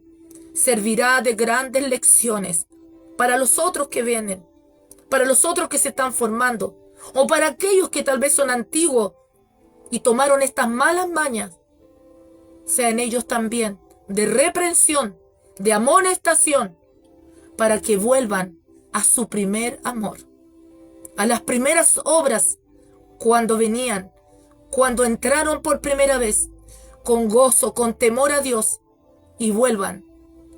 servirá de grandes lecciones para los otros que vienen, para los otros que se están formando, o para aquellos que tal vez son antiguos y tomaron estas malas mañas. Sean ellos también de reprensión, de amonestación, para que vuelvan a su primer amor, a las primeras obras, cuando venían, cuando entraron por primera vez, con gozo, con temor a Dios, y vuelvan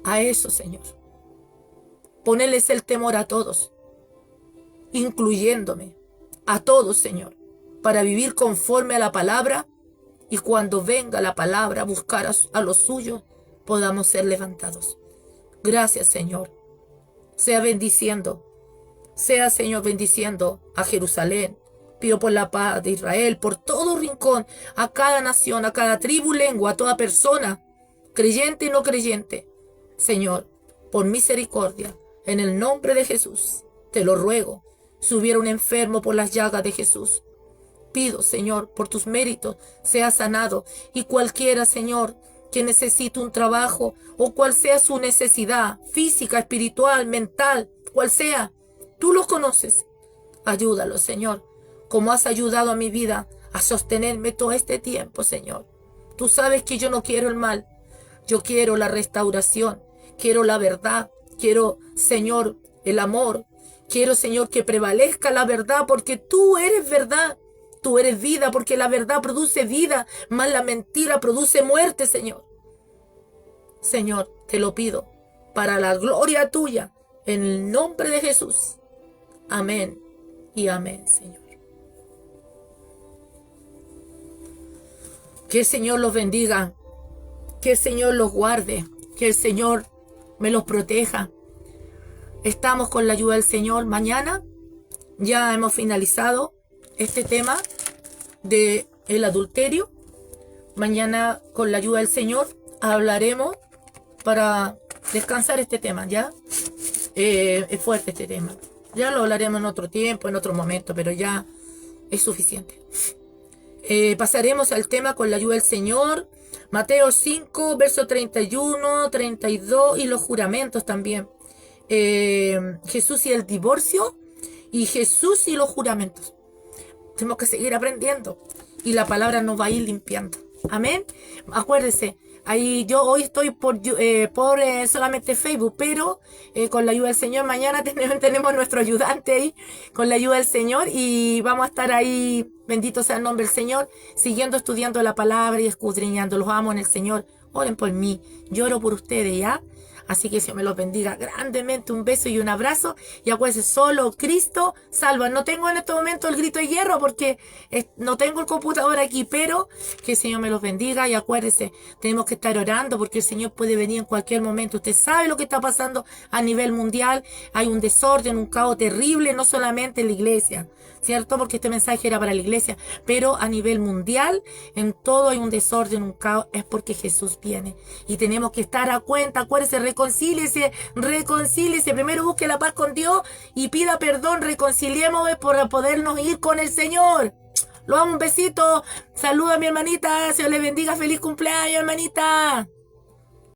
a eso, Señor. Ponerles el temor a todos, incluyéndome, a todos, Señor, para vivir conforme a la palabra, y cuando venga la palabra a buscar a los suyos, podamos ser levantados. Gracias, Señor. Sea bendiciendo, Señor, bendiciendo a Jerusalén. Pido por la paz de Israel, por todo rincón, a cada nación, a cada tribu, lengua, a toda persona, creyente y no creyente. Señor, por misericordia, en el nombre de Jesús, te lo ruego. Si hubiera un enfermo por las llagas de Jesús, pido, Señor, por tus méritos, sea sanado. Y cualquiera, Señor, que necesite un trabajo, o cual sea su necesidad, física, espiritual, mental, cual sea, tú los conoces. Ayúdalo, Señor, como has ayudado a mi vida a sostenerme todo este tiempo, Señor. Tú sabes que yo no quiero el mal. Yo quiero la restauración, quiero la verdad, quiero, Señor, el amor. Quiero, Señor, que prevalezca la verdad, porque tú eres verdad. Tú eres vida, porque la verdad produce vida, más la mentira produce muerte, Señor. Señor, te lo pido, para la gloria tuya, en el nombre de Jesús. Amén y amén, Señor. Que el Señor los bendiga, que el Señor los guarde, que el Señor me los proteja. Estamos con la ayuda del Señor. Mañana ya hemos finalizado este tema del adulterio. Mañana, con la ayuda del Señor, hablaremos para descansar este tema, ¿ya? Es fuerte este tema. Ya lo hablaremos en otro tiempo, en otro momento, pero ya es suficiente. Pasaremos al tema con la ayuda del Señor. Mateo 5, verso 31, 32 y los juramentos también. Jesús y el divorcio y Jesús y los juramentos. Tenemos que seguir aprendiendo y la palabra nos va a ir limpiando. Amén. Acuérdense, ahí yo hoy estoy por solamente Facebook, pero con la ayuda del Señor mañana tenemos nuestro ayudante ahí con la ayuda del Señor y vamos a estar ahí, bendito sea el nombre del Señor, siguiendo estudiando la palabra y escudriñando. Los amo en el Señor. Oren por mí, lloro por ustedes, ¿ya? Así que Dios me los bendiga grandemente. Un beso y un abrazo. Y acuérdense, solo Cristo salva. No tengo en este momento el grito de hierro porque no tengo el computador aquí, pero que el Señor me los bendiga. Y acuérdense, tenemos que estar orando porque el Señor puede venir en cualquier momento. Usted sabe lo que está pasando a nivel mundial. Hay un desorden, un caos terrible, no solamente en la iglesia, ¿cierto? Porque este mensaje era para la iglesia, pero a nivel mundial, en todo hay un desorden, un caos, es porque Jesús viene. Y tenemos que estar a cuenta. Acuérdese, reconcíliese. Primero busque la paz con Dios y pida perdón. Reconciliémonos por podernos ir con el Señor. Lo amo, un besito. Saluda a mi hermanita. Se le bendiga. Feliz cumpleaños, hermanita.